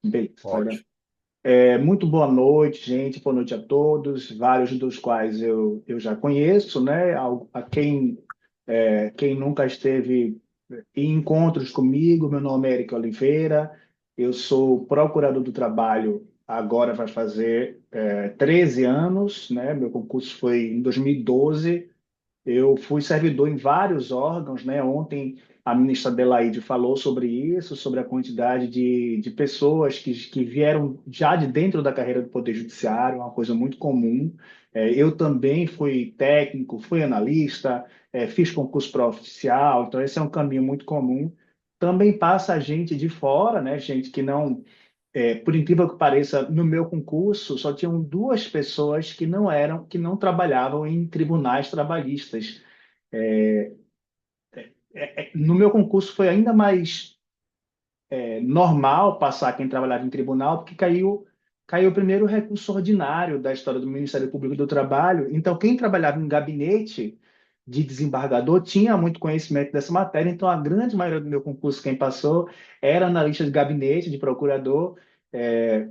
Beleza, tá gravando. Ótimo. Muito boa noite, gente. Boa noite a todos, vários dos quais eu já conheço, né? Quem nunca esteve em encontros comigo, meu nome é Eric Oliveira, eu sou procurador do trabalho, agora vai fazer 13 anos, né? Meu concurso foi em 2012. Eu fui servidor em vários órgãos, né? Ontem a ministra Adelaide falou sobre isso, sobre a quantidade de pessoas que vieram já de dentro da carreira do Poder Judiciário, uma coisa muito comum. Eu também fui técnico, fui analista, fiz concurso para oficial, então esse é um caminho muito comum. Também passa gente de fora, né? Gente que não por incrível que pareça, no meu concurso só tinham duas pessoas que não trabalhavam em tribunais trabalhistas. No meu concurso foi ainda mais normal passar quem trabalhava em tribunal, porque caiu o primeiro recurso ordinário da história do Ministério Público do Trabalho. Então, quem trabalhava em gabinete de desembargador tinha muito conhecimento dessa matéria. Então, a grande maioria do meu concurso, quem passou, era analista de gabinete, de procurador. É,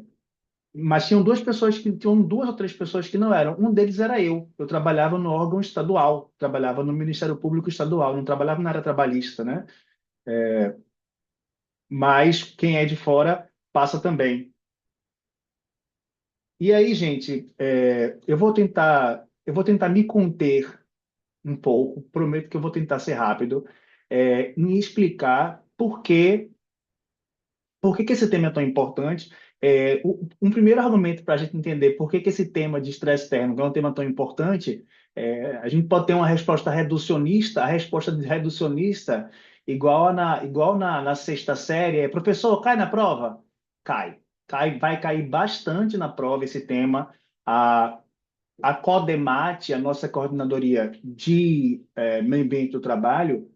Mas tinham duas ou três pessoas que não eram. Um deles era eu. Eu trabalhava no órgão estadual, trabalhava no Ministério Público Estadual, não trabalhava na área trabalhista, né? Mas quem é de fora passa também. E aí, gente, eu vou tentar me conter um pouco. Prometo que eu vou tentar ser rápido, em explicar por que que esse tema é tão importante? Um primeiro argumento para a gente entender por que que esse tema de estresse térmico é um tema tão importante, a gente pode ter uma resposta reducionista. A resposta reducionista, igual na sexta série, professor, cai na prova? Cai. Vai cair bastante na prova esse tema. A, a CODEMAT, a nossa coordenadoria de meio ambiente do trabalho,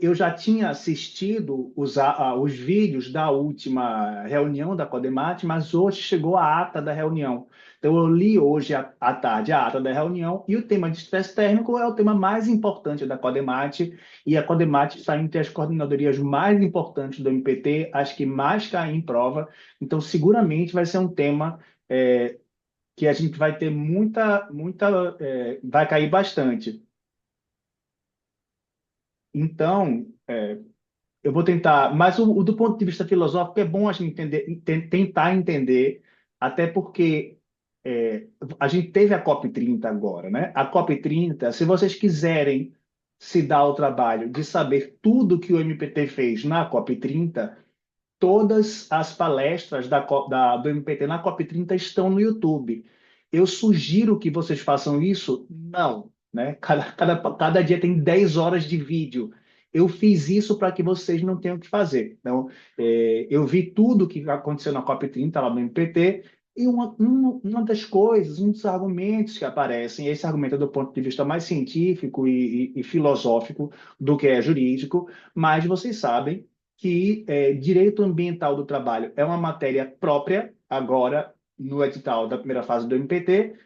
eu já tinha assistido os vídeos da última reunião da Codemate, mas hoje chegou a ata da reunião. Então, eu li hoje à tarde a ata da reunião e o tema de estresse térmico é o tema mais importante da Codemate, e a Codemate está entre as coordenadorias mais importantes do MPT, as que mais caem em prova. Então, seguramente vai ser um tema que a gente vai ter vai cair bastante. Então, eu vou tentar, mas do ponto de vista filosófico é bom a gente tentar entender, até porque é, a gente teve a COP30 agora, né? A COP30, se vocês quiserem se dar ao trabalho de saber tudo que o MPT fez na COP30, todas as palestras do MPT na COP30 estão no YouTube. Eu sugiro que vocês façam isso? Não, né? Cada dia tem 10 horas de vídeo. Eu fiz isso para que vocês não tenham que fazer. Então, eu vi tudo o que aconteceu na COP30 lá no MPT, e uma das coisas, um dos argumentos que aparecem, esse argumento é do ponto de vista mais científico e filosófico do que é jurídico, mas vocês sabem que direito ambiental do trabalho é uma matéria própria, agora, no edital da primeira fase do MPT,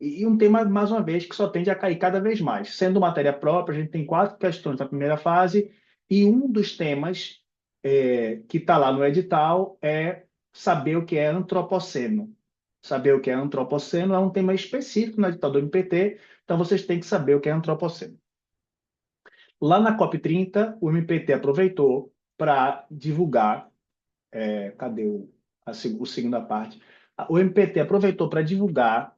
e um tema, mais uma vez, que só tende a cair cada vez mais. Sendo matéria própria, a gente tem quatro questões na primeira fase, e um dos temas que está lá no edital é saber o que é antropoceno. Saber o que é antropoceno é um tema específico no edital do MPT, então vocês têm que saber o que é antropoceno. Lá na COP30, o MPT aproveitou para divulgar. Cadê a segunda parte? O MPT aproveitou para divulgar.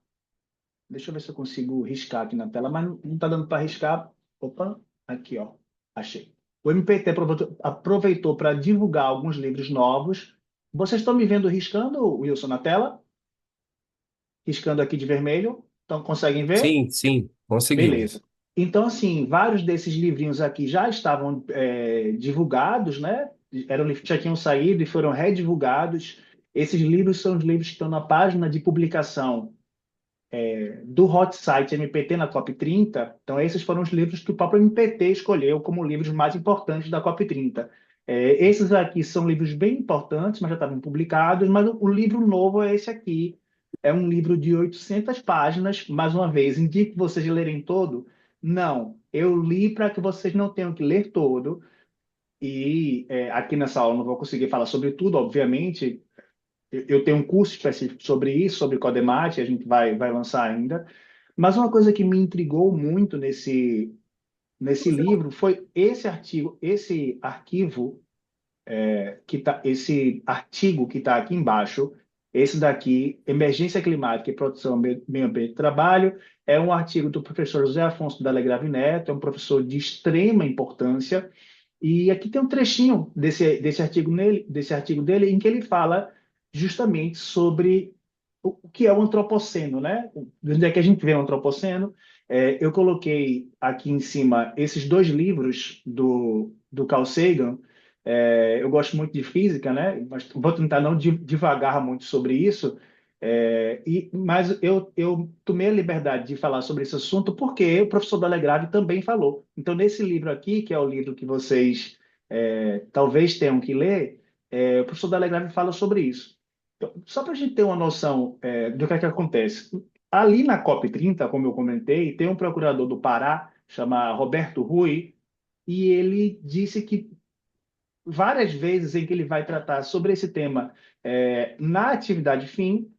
Deixa eu ver se eu consigo riscar aqui na tela, mas não está dando para riscar. Opa, aqui, ó. Achei. O MPT aproveitou para divulgar alguns livros novos. Vocês estão me vendo riscando, Wilson, na tela? Riscando aqui de vermelho? Então, conseguem ver? Sim, sim, Beleza. conseguimos. Então, assim, vários desses livrinhos aqui já estavam divulgados, né? Já tinham saído e foram redivulgados. Esses livros são os livros que estão na página de publicação do hot site MPT na COP30. Então, esses foram os livros que o próprio MPT escolheu como livros mais importantes da COP30. Esses aqui são livros bem importantes, mas já estavam publicados, mas o livro novo é esse aqui. É um livro de 800 páginas. Mais uma vez, indico vocês lerem todo? Não, eu li para que vocês não tenham que ler todo. E aqui nessa aula eu não vou conseguir falar sobre tudo, obviamente, eu tenho um curso específico sobre isso, sobre Codemate, a gente vai lançar ainda. Mas uma coisa que me intrigou muito nesse livro foi esse arquivo esse artigo que está aqui embaixo, esse daqui, Emergência Climática e Proteção ao Meio Ambiente e Trabalho, é um artigo do professor José Afonso Dalla Grave Neto, é um professor de extrema importância, e aqui tem um trechinho desse artigo dele, em que ele fala justamente sobre o que é o antropoceno, né? Onde é que a gente vê o antropoceno? Eu coloquei aqui em cima esses dois livros do Carl Sagan. Eu gosto muito de física, né? Mas vou tentar não divagar muito sobre isso. Mas eu tomei a liberdade de falar sobre esse assunto porque o professor Dalegrave também falou. Então, nesse livro aqui, que é o livro que vocês talvez tenham que ler, o professor Dalegrave fala sobre isso. Então, só para a gente ter uma noção do que é que acontece. Ali na COP30, como eu comentei, tem um procurador do Pará, chama Roberto Rui, e ele disse que várias vezes em que ele vai tratar sobre esse tema na atividade fim,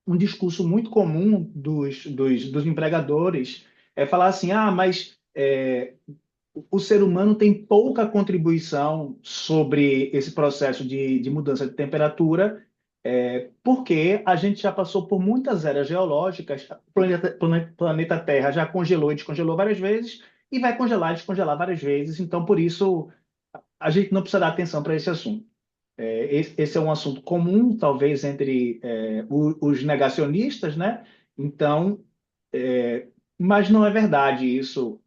um discurso muito comum dos empregadores é falar assim, mas o ser humano tem pouca contribuição sobre esse processo de mudança de temperatura, porque a gente já passou por muitas eras geológicas, o planeta Terra já congelou e descongelou várias vezes, e vai congelar e descongelar várias vezes, então por isso a gente não precisa dar atenção para esse assunto. Esse é um assunto comum, talvez, entre os negacionistas, né? Então, mas não é verdade isso. O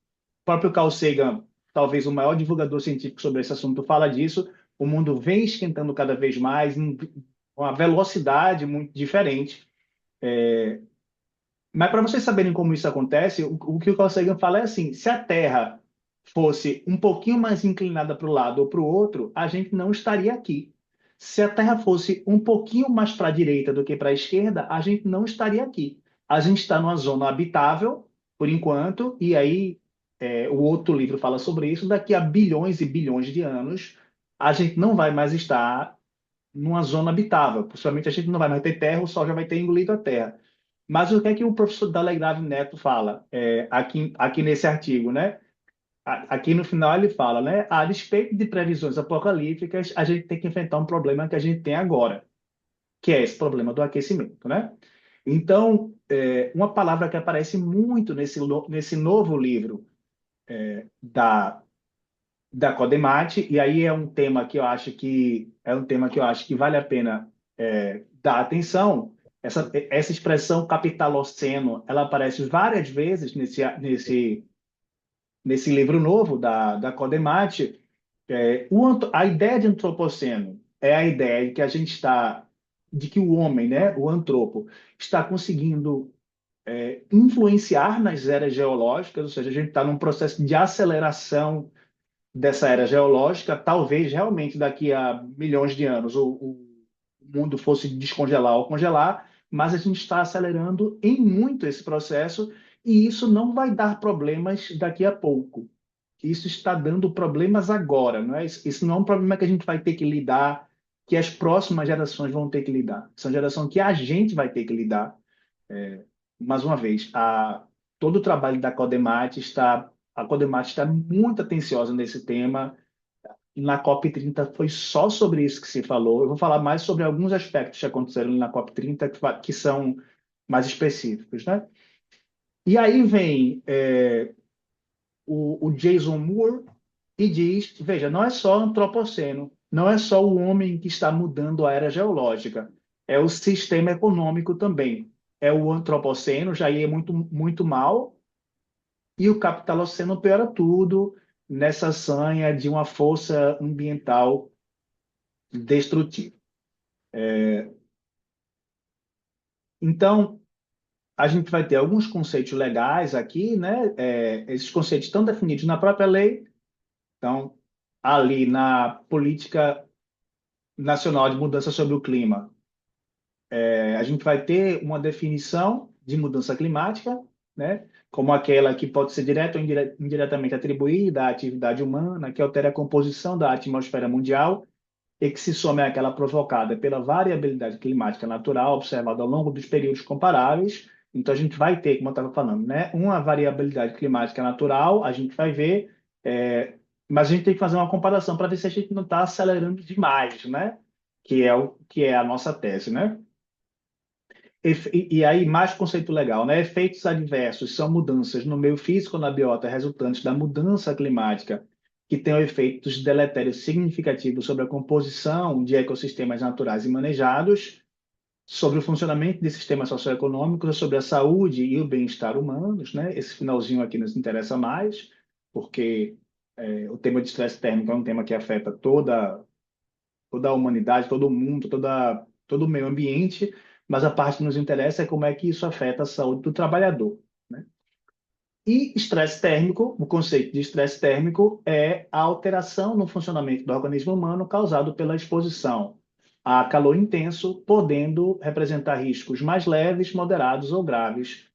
próprio Carl Sagan, talvez o maior divulgador científico sobre esse assunto, fala disso. O mundo vem esquentando cada vez mais, em uma velocidade muito diferente. Mas para vocês saberem como isso acontece, o que o Carl Sagan fala é assim: se a Terra fosse um pouquinho mais inclinada para o lado ou para o outro, a gente não estaria aqui. Se a Terra fosse um pouquinho mais para a direita do que para a esquerda, a gente não estaria aqui. A gente está numa zona habitável, por enquanto, e aí o outro livro fala sobre isso. Daqui a bilhões e bilhões de anos, a gente não vai mais estar numa zona habitável. Possivelmente a gente não vai mais ter terra, o Sol já vai ter engolido a Terra. Mas o que é que o professor Dalegrave Neto fala aqui nesse artigo, né? Aqui no final ele fala, né? A despeito de previsões apocalípticas, a gente tem que enfrentar um problema que a gente tem agora, que é esse problema do aquecimento, né? Então, uma palavra que aparece muito nesse novo livro da da Codemate, e aí é um tema que eu acho que vale a pena dar atenção. Essa expressão capitaloceno, ela aparece várias vezes nesse livro novo da Codemate. A ideia de antropoceno é a ideia de que a gente está, de que o homem, né, o antropo, está conseguindo influenciar nas eras geológicas, ou seja, a gente está num processo de aceleração dessa era geológica, talvez realmente daqui a milhões de anos o mundo fosse descongelar ou congelar, mas a gente está acelerando em muito esse processo e isso não vai dar problemas daqui a pouco. Isso está dando problemas agora, não é? Isso não é um problema que a gente vai ter que lidar, que as próximas gerações vão ter que lidar. São gerações que a gente vai ter que lidar. Mais uma vez, todo o trabalho da Codemate a Codemate está muito atenciosa nesse tema. Na COP30 foi só sobre isso que se falou. Eu vou falar mais sobre alguns aspectos que aconteceram na COP30 que são mais específicos, né? E aí vem o Jason Moore e diz, veja, não é só antropoceno, não é só o homem que está mudando a era geológica, é o sistema econômico também. É o antropoceno, já ia muito, muito mal, e o capitaloceno piora tudo nessa sanha de uma força ambiental destrutiva. Então, a gente vai ter alguns conceitos legais aqui, né? Esses conceitos estão definidos na própria lei, então, ali na Política Nacional de Mudança sobre o Clima, a gente vai ter uma definição de mudança climática, né? Como aquela que pode ser direta ou indiretamente atribuída à atividade humana, que altera a composição da atmosfera mundial. e que se some àquela provocada pela variabilidade climática natural observada ao longo dos períodos comparáveis. Então, a gente vai ter, como eu estava falando, né, uma variabilidade climática natural, a gente vai ver, mas a gente tem que fazer uma comparação para ver se a gente não está acelerando demais, né? Que é a nossa tese, né? E aí, mais conceito legal, né? Efeitos adversos são mudanças no meio físico ou na biota resultantes da mudança climática, que têm efeitos deletérios significativos sobre a composição de ecossistemas naturais e manejados, sobre o funcionamento de sistemas socioeconômicos, sobre a saúde e o bem-estar humanos, né? Esse finalzinho aqui nos interessa mais, porque o tema de estresse térmico é um tema que afeta toda a humanidade, todo o mundo, todo o meio ambiente, mas a parte que nos interessa é como é que isso afeta a saúde do trabalhador, né? E estresse térmico, o conceito de estresse térmico é a alteração no funcionamento do organismo humano causado pela exposição a calor intenso, podendo representar riscos mais leves, moderados ou graves,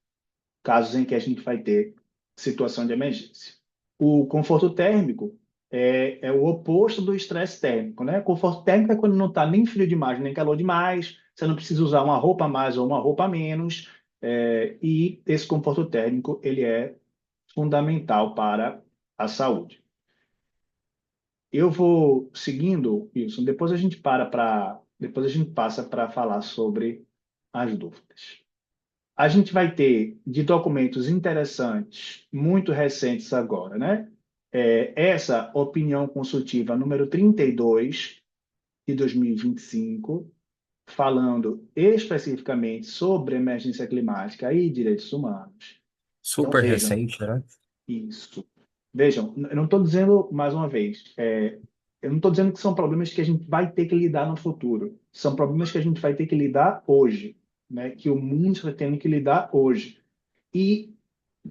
casos em que a gente vai ter situação de emergência. O conforto térmico é o oposto do estresse térmico, né? Conforto térmico é quando não está nem frio demais, nem calor demais, você não precisa usar uma roupa a mais ou uma roupa a menos, e esse conforto térmico ele é fundamental para a saúde. Eu vou seguindo, Wilson, depois a gente passa para falar sobre as dúvidas. A gente vai ter de documentos interessantes, muito recentes agora, né? Essa opinião consultiva número 32 de 2025, falando especificamente sobre emergência climática e direitos humanos. Então, Super vejam, recente, né? isso. Vejam, eu não estou dizendo, mais uma vez, eu não estou dizendo que são problemas que a gente vai ter que lidar no futuro. São problemas que a gente vai ter que lidar hoje, né? Que o mundo está tendo que lidar hoje. E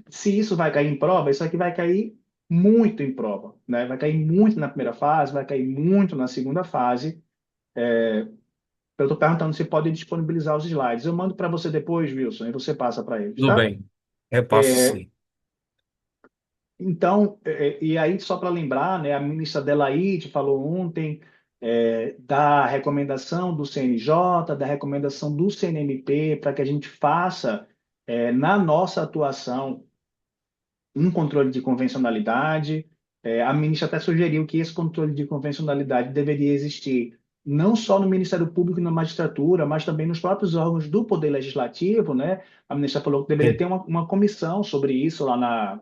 se isso vai cair em prova, isso aqui vai cair muito em prova, né? Vai cair muito na primeira fase, vai cair muito na segunda fase. Eu estou perguntando se pode disponibilizar os slides. Eu mando para você depois, Wilson, e você passa para eles, Tudo tá? bem. Repasso sim. Então, e aí só para lembrar, né, a ministra Adelaide falou ontem da recomendação do CNJ, da recomendação do CNMP, para que a gente faça, na nossa atuação, um controle de convencionalidade. A ministra até sugeriu que esse controle de convencionalidade deveria existir não só no Ministério Público e na magistratura, mas também nos próprios órgãos do Poder Legislativo, né? A ministra falou que deveria ter Sim, uma comissão sobre isso lá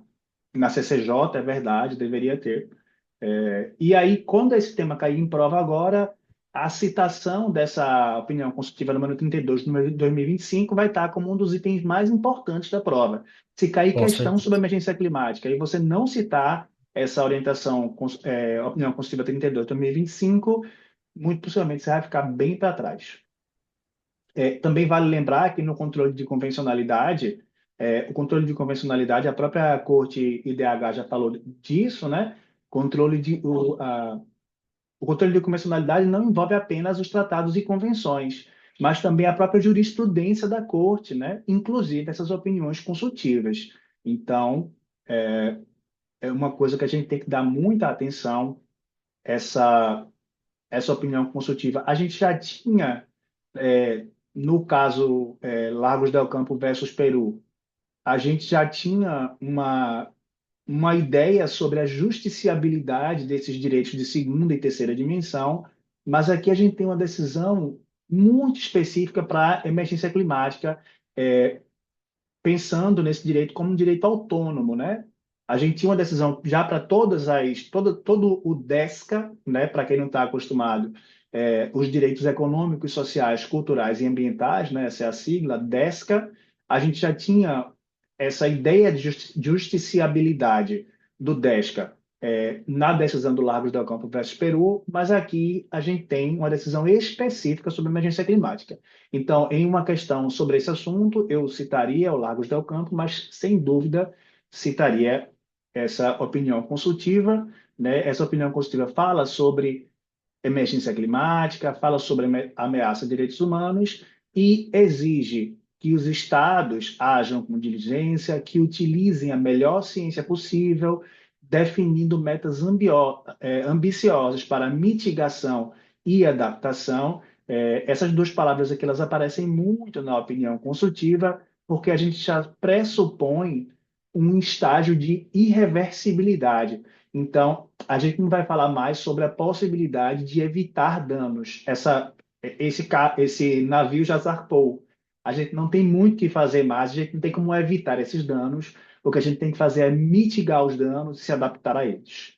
na CCJ, é verdade, deveria ter. E aí, quando esse tema cair em prova agora, a citação dessa opinião consultiva número 32 de 2025 vai estar como um dos itens mais importantes da prova. Se cair com questão sobre certeza. emergência climática e você não citar essa orientação, opinião consultiva 32 de 2025, muito possivelmente você vai ficar bem para trás. Também vale lembrar que no controle de convencionalidade, o controle de convencionalidade, a própria Corte IDH já falou disso, né? Controle de, o controle de convencionalidade não envolve apenas os tratados e convenções, mas também a própria jurisprudência da Corte, né? Inclusive essas opiniões consultivas. Então, é uma coisa que a gente tem que dar muita atenção, essa, essa opinião consultiva. A gente já tinha, no caso Lagos del Campo versus Peru, a gente já tinha uma ideia sobre a justiciabilidade desses direitos de segunda e terceira dimensão, mas aqui a gente tem uma decisão muito específica para a emergência climática, pensando nesse direito como um direito autônomo, né? A gente tinha uma decisão já para todo o DESCA, né? Para quem não está acostumado, os direitos econômicos, sociais, culturais e ambientais, né? Essa é a sigla, DESCA. A gente já tinha essa ideia de justiciabilidade do DESCA na decisão do Largos del Campo versus Peru, mas aqui a gente tem uma decisão específica sobre emergência climática. Então, em uma questão sobre esse assunto, eu citaria o Largos del Campo, mas sem dúvida citaria essa opinião consultiva, né? Essa opinião consultiva fala sobre emergência climática, fala sobre ameaça a direitos humanos e exige que os estados ajam com diligência, que utilizem a melhor ciência possível, definindo metas ambiciosas para a mitigação e adaptação. Essas duas palavras aqui, elas aparecem muito na opinião consultiva, porque a gente já pressupõe um estágio de irreversibilidade. Então, a gente não vai falar mais sobre a possibilidade de evitar danos. Esse navio já zarpou. A gente não tem muito o que fazer mais, a gente não tem como evitar esses danos. O que a gente tem que fazer é mitigar os danos e se adaptar a eles.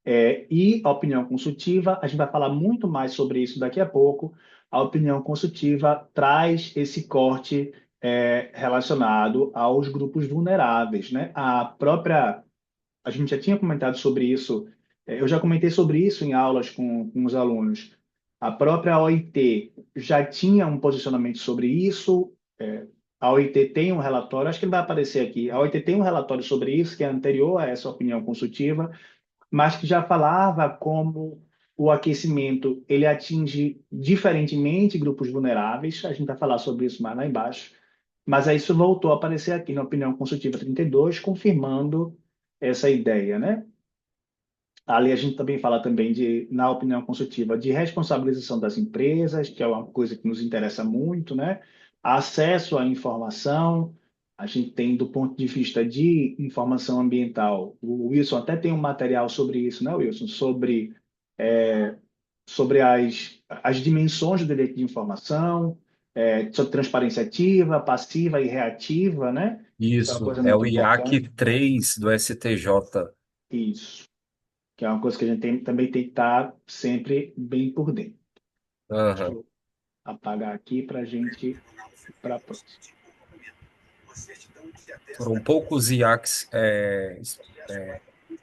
E a opinião consultiva, a gente vai falar muito mais sobre isso daqui a pouco. A opinião consultiva traz esse corte relacionado aos grupos vulneráveis, né? A gente já tinha comentado sobre isso, eu já comentei sobre isso em aulas com os alunos. A própria OIT já tinha um posicionamento sobre isso. A OIT tem um relatório, acho que ele vai aparecer aqui. A OIT tem um relatório sobre isso, que é anterior a essa opinião consultiva, mas que já falava como o aquecimento ele atinge diferentemente grupos vulneráveis. A gente vai falar sobre isso mais lá embaixo. Mas aí isso voltou a aparecer aqui na opinião consultiva 32, confirmando essa ideia, né? Ali a gente também fala também na opinião consultiva, de responsabilização das empresas, que é uma coisa que nos interessa muito, né? Acesso à informação, a gente tem do ponto de vista de informação ambiental. O Wilson até tem um material sobre isso, né, Wilson? Sobre as dimensões do direito de informação, sobre transparência ativa, passiva e reativa, né? Isso é uma Isso, coisa é muito o IAC importante. 3 do STJ. Isso, que é uma coisa que a gente também tem que estar sempre bem por dentro. Deixa Aham. eu apagar aqui para a gente ir para a próxima. Foram poucos IACs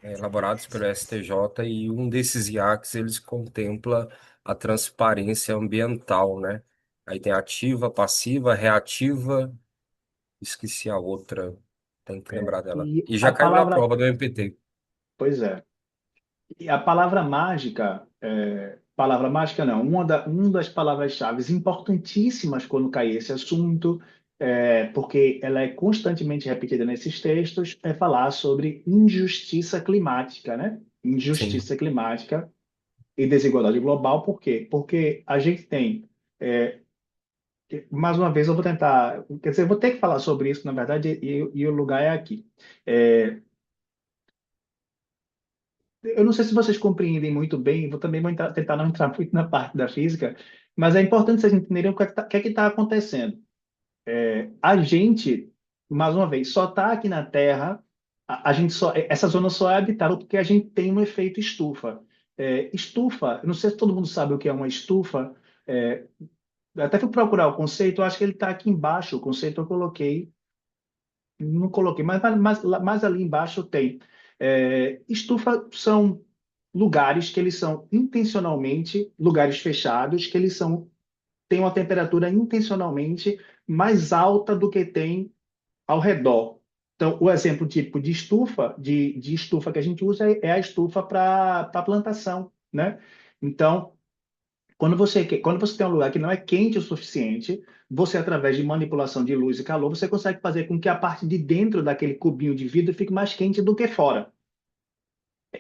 elaborados pelo STJ e um desses IACs eles contempla a transparência ambiental, né? Aí tem ativa, passiva, reativa, esqueci a outra, tem que lembrar dela. E E a já caiu na palavra, prova do MPT. pois é, e a palavra mágica não, uma das palavras-chave importantíssimas quando cai esse assunto, porque ela é constantemente repetida nesses textos, é falar sobre injustiça climática, né? Sim. Injustiça climática e desigualdade global, por quê? Porque a gente tem, mais uma vez eu vou tentar, quer dizer, eu vou ter que falar sobre isso, na verdade, e o lugar é aqui. É, eu não sei se vocês compreendem muito bem, tentar não entrar muito na parte da física, mas é importante vocês entenderem o que é que está acontecendo. A gente, mais uma vez, só está aqui na Terra, essa zona só é habitável porque a gente tem um efeito estufa. Estufa, eu não sei se todo mundo sabe o que é uma estufa. É, eu até fui procurar o conceito, eu acho que ele está aqui embaixo, o conceito eu coloquei, não coloquei, mas ali embaixo tem. Estufa são lugares que eles são intencionalmente lugares fechados, que eles têm uma temperatura intencionalmente mais alta do que tem ao redor. Então, o exemplo típico de estufa que a gente usa é a estufa para plantação, né? Então, quando você tem um lugar que não é quente o suficiente, você, através de manipulação de luz e calor, você consegue fazer com que a parte de dentro daquele cubinho de vidro fique mais quente do que fora.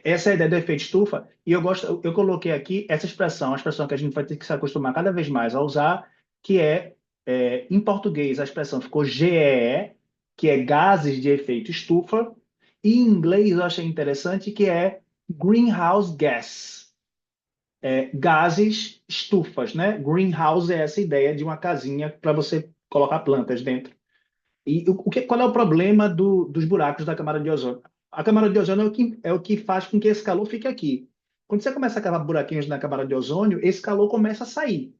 Essa é a ideia do efeito estufa, e eu coloquei aqui essa expressão, a expressão que a gente vai ter que se acostumar cada vez mais a usar, que em português, a expressão ficou GEE, que é gases de efeito estufa, e em inglês eu achei interessante que é greenhouse gas, gases estufas, né? Greenhouse é essa ideia de uma casinha para você colocar plantas dentro. E qual é o problema dos buracos da camada de ozônio? A camada de ozônio é o que faz com que esse calor fique aqui. Quando você começa a cavar buraquinhos na camada de ozônio, esse calor começa a sair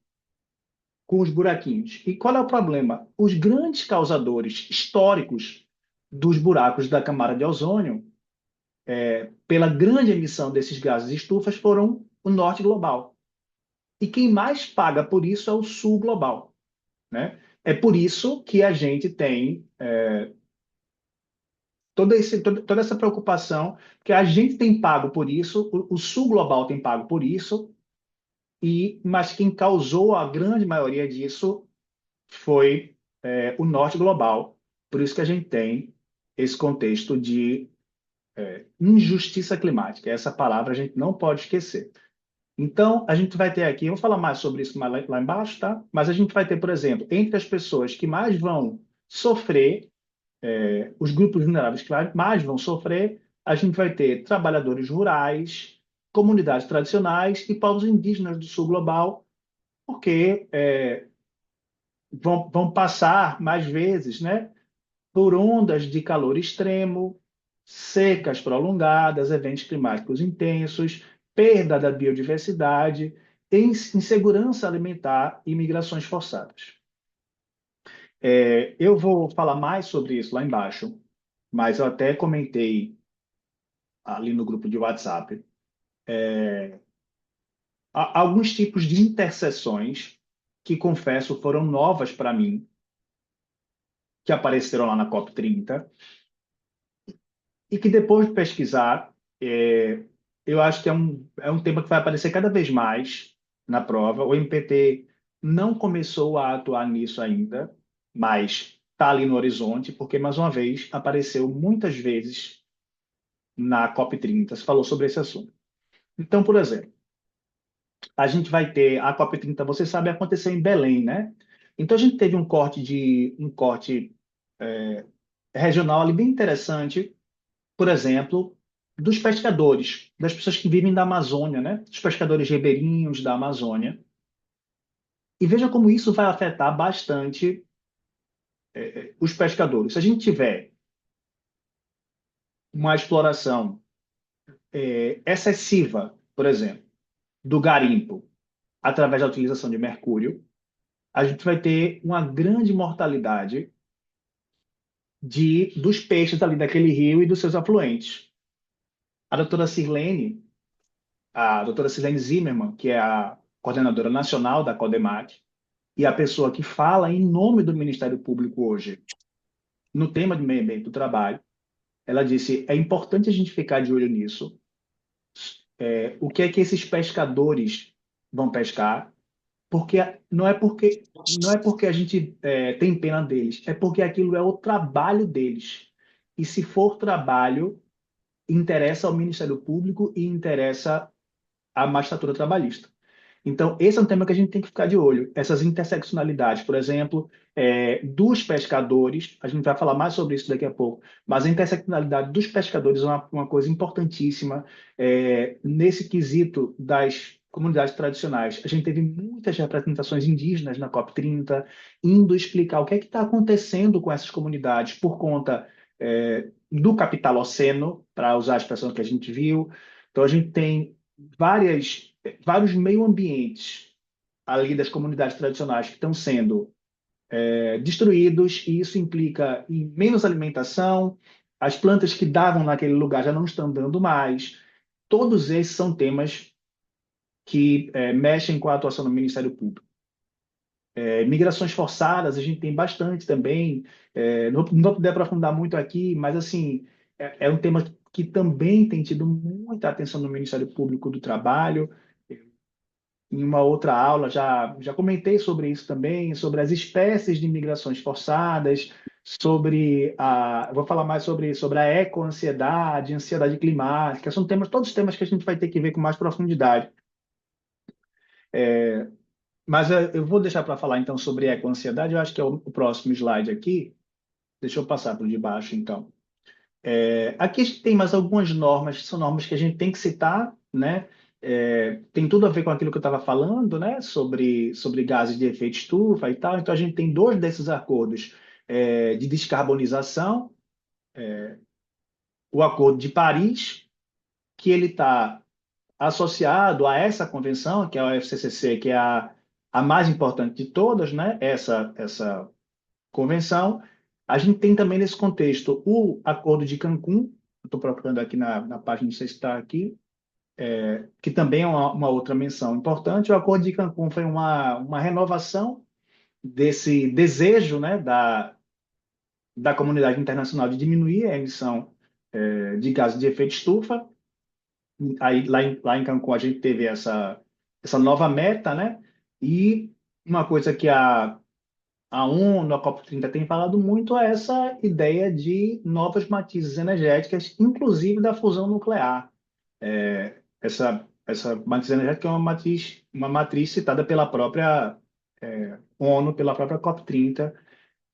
com os buraquinhos. E qual é o problema? Os grandes causadores históricos dos buracos da camada de ozônio, pela grande emissão desses gases estufas, foram o norte global. E quem mais paga por isso é o sul global, né? É por isso que a gente tem toda essa preocupação, porque a gente tem pago por isso, o sul global tem pago por isso, mas quem causou a grande maioria disso foi o norte global. Por isso que a gente tem esse contexto de injustiça climática. Essa palavra a gente não pode esquecer. Então, a gente vai ter aqui, eu vou falar mais sobre isso mais lá embaixo, tá? Mas a gente vai ter, por exemplo, entre as pessoas que mais vão sofrer, os grupos vulneráveis que mais vão sofrer, a gente vai ter trabalhadores rurais, comunidades tradicionais e povos indígenas do sul global, porque vão passar mais vezes, né, por ondas de calor extremo, secas prolongadas, eventos climáticos intensos, perda da biodiversidade, insegurança alimentar e migrações forçadas. Eu vou falar mais sobre isso lá embaixo, mas eu até comentei ali no grupo de WhatsApp. Há alguns tipos de interseções que, confesso, foram novas para mim, que apareceram lá na COP30, e que depois de pesquisar, eu acho que é um tema que vai aparecer cada vez mais na prova. O MPT não começou a atuar nisso ainda, mas está ali no horizonte, porque, mais uma vez, apareceu muitas vezes na COP30, se falou sobre esse assunto. Então, por exemplo, a gente vai ter a COP30, você sabe, aconteceu em Belém, né? Então, a gente teve um corte regional ali bem interessante, por exemplo, dos pescadores, das pessoas que vivem da Amazônia, né? Dos pescadores ribeirinhos da Amazônia. E veja como isso vai afetar bastante os pescadores. Se a gente tiver uma exploração excessiva, por exemplo, do garimpo através da utilização de mercúrio, a gente vai ter uma grande mortalidade dos peixes ali daquele rio e dos seus afluentes. A doutora Sirlene, a doutora Sirlene Zimmermann, que é a coordenadora nacional da CODEMAT, e a pessoa que fala em nome do Ministério Público hoje no tema de meio ambiente do trabalho, ela disse: é importante a gente ficar de olho nisso. O que é que esses pescadores vão pescar? Porque não é porque a gente tem pena deles, é porque aquilo é o trabalho deles. E se for trabalho, interessa ao Ministério Público e interessa à magistratura trabalhista. Então, esse é um tema que a gente tem que ficar de olho. Essas interseccionalidades, por exemplo, dos pescadores, a gente vai falar mais sobre isso daqui a pouco, mas a interseccionalidade dos pescadores é uma coisa importantíssima nesse quesito das comunidades tradicionais. A gente teve muitas representações indígenas na COP30, indo explicar o que é que está acontecendo com essas comunidades por conta do capitaloceno, para usar a expressão que a gente viu. Então, a gente tem vários meio-ambientes ali das comunidades tradicionais que estão sendo destruídos, e isso implica em menos alimentação, as plantas que davam naquele lugar já não estão dando mais. Todos esses são temas que mexem com a atuação do Ministério Público. Migrações forçadas, a gente tem bastante também. Não vou poder aprofundar muito aqui, mas assim, é um tema que também tem tido muita atenção no Ministério Público do Trabalho. Em uma outra aula já comentei sobre isso também, sobre as espécies de migrações forçadas, vou falar mais sobre a ecoansiedade, ansiedade climática, são todos temas que a gente vai ter que ver com mais profundidade. Mas eu vou deixar para falar então sobre ecoansiedade, eu acho que é o próximo slide aqui. Deixa eu passar por debaixo, então. Aqui a gente tem mais algumas normas, que são normas que a gente tem que citar, né? Tem tudo a ver com aquilo que eu estava falando, né? Sobre gases de efeito estufa e tal. Então a gente tem dois desses acordos de descarbonização, o Acordo de Paris, que ele está associado a essa convenção, que é a UFCCC, que é a mais importante de todas, né? Essa convenção. A gente tem também nesse contexto o Acordo de Cancún, estou procurando aqui na página, não sei se está aqui, que também é uma outra menção importante. O Acordo de Cancún foi uma renovação desse desejo, né, da comunidade internacional de diminuir a emissão de gases de efeito estufa. Aí, lá em Cancún, a gente teve essa nova meta, né? E uma coisa que a ONU, a COP30 tem falado muito é essa ideia de novas matizes energéticas, inclusive da fusão nuclear. Essa matriz energética é uma matriz citada pela própria ONU, pela própria COP30,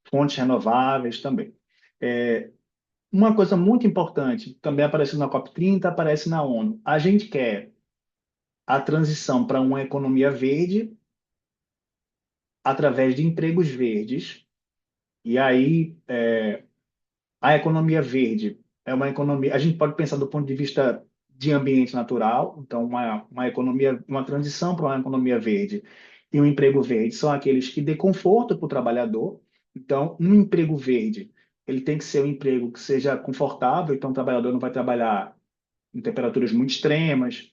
fontes renováveis também. É, uma coisa muito importante, também aparece na COP30, aparece na ONU. A gente quer a transição para uma economia verde através de empregos verdes. E aí, a economia verde é uma economia. A gente pode pensar do ponto de vista de ambiente natural, então, uma economia, uma transição para uma economia verde e um emprego verde são aqueles que dê conforto para o trabalhador. Então, um emprego verde, ele tem que ser um emprego que seja confortável, então o trabalhador não vai trabalhar em temperaturas muito extremas,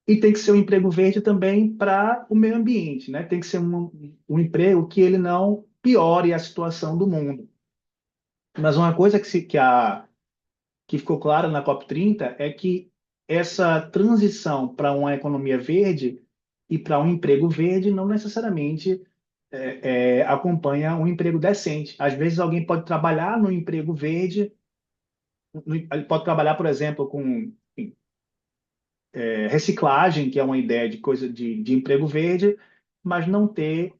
e tem que ser um emprego verde também para o meio ambiente, né? Tem que ser um emprego que ele não piore a situação do mundo. Mas uma coisa que ficou clara na COP30 é que essa transição para uma economia verde e para um emprego verde não necessariamente acompanha um emprego decente. Às vezes alguém pode trabalhar no emprego verde, ele pode trabalhar, por exemplo, com reciclagem, que é uma ideia de coisa de emprego verde, mas não ter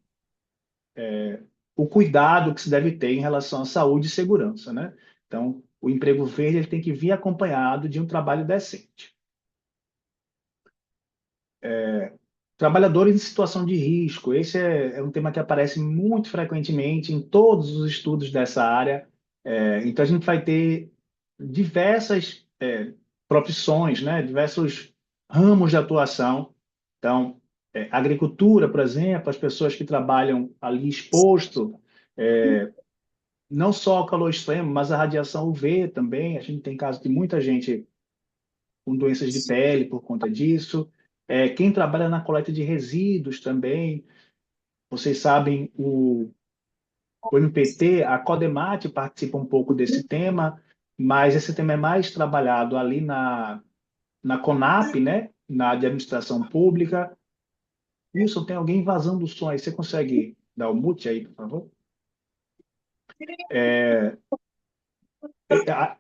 o cuidado que se deve ter em relação à saúde e segurança, né? Então, o emprego verde ele tem que vir acompanhado de um trabalho decente. Trabalhadores em situação de risco, esse é um tema que aparece muito frequentemente em todos os estudos dessa área. Então, a gente vai ter diversas profissões, né? Diversos ramos de atuação. Então, agricultura, por exemplo, as pessoas que trabalham ali exposto, não só ao calor extremo, mas a radiação UV também. A gente tem casos de muita gente com doenças de pele por conta disso. Quem trabalha na coleta de resíduos também, vocês sabem, o MPT, a Codemate participa um pouco desse tema, mas esse tema é mais trabalhado ali na CONAP, né? Na de administração pública. Wilson, tem alguém vazando o som aí. Você consegue dar o mute aí, por favor?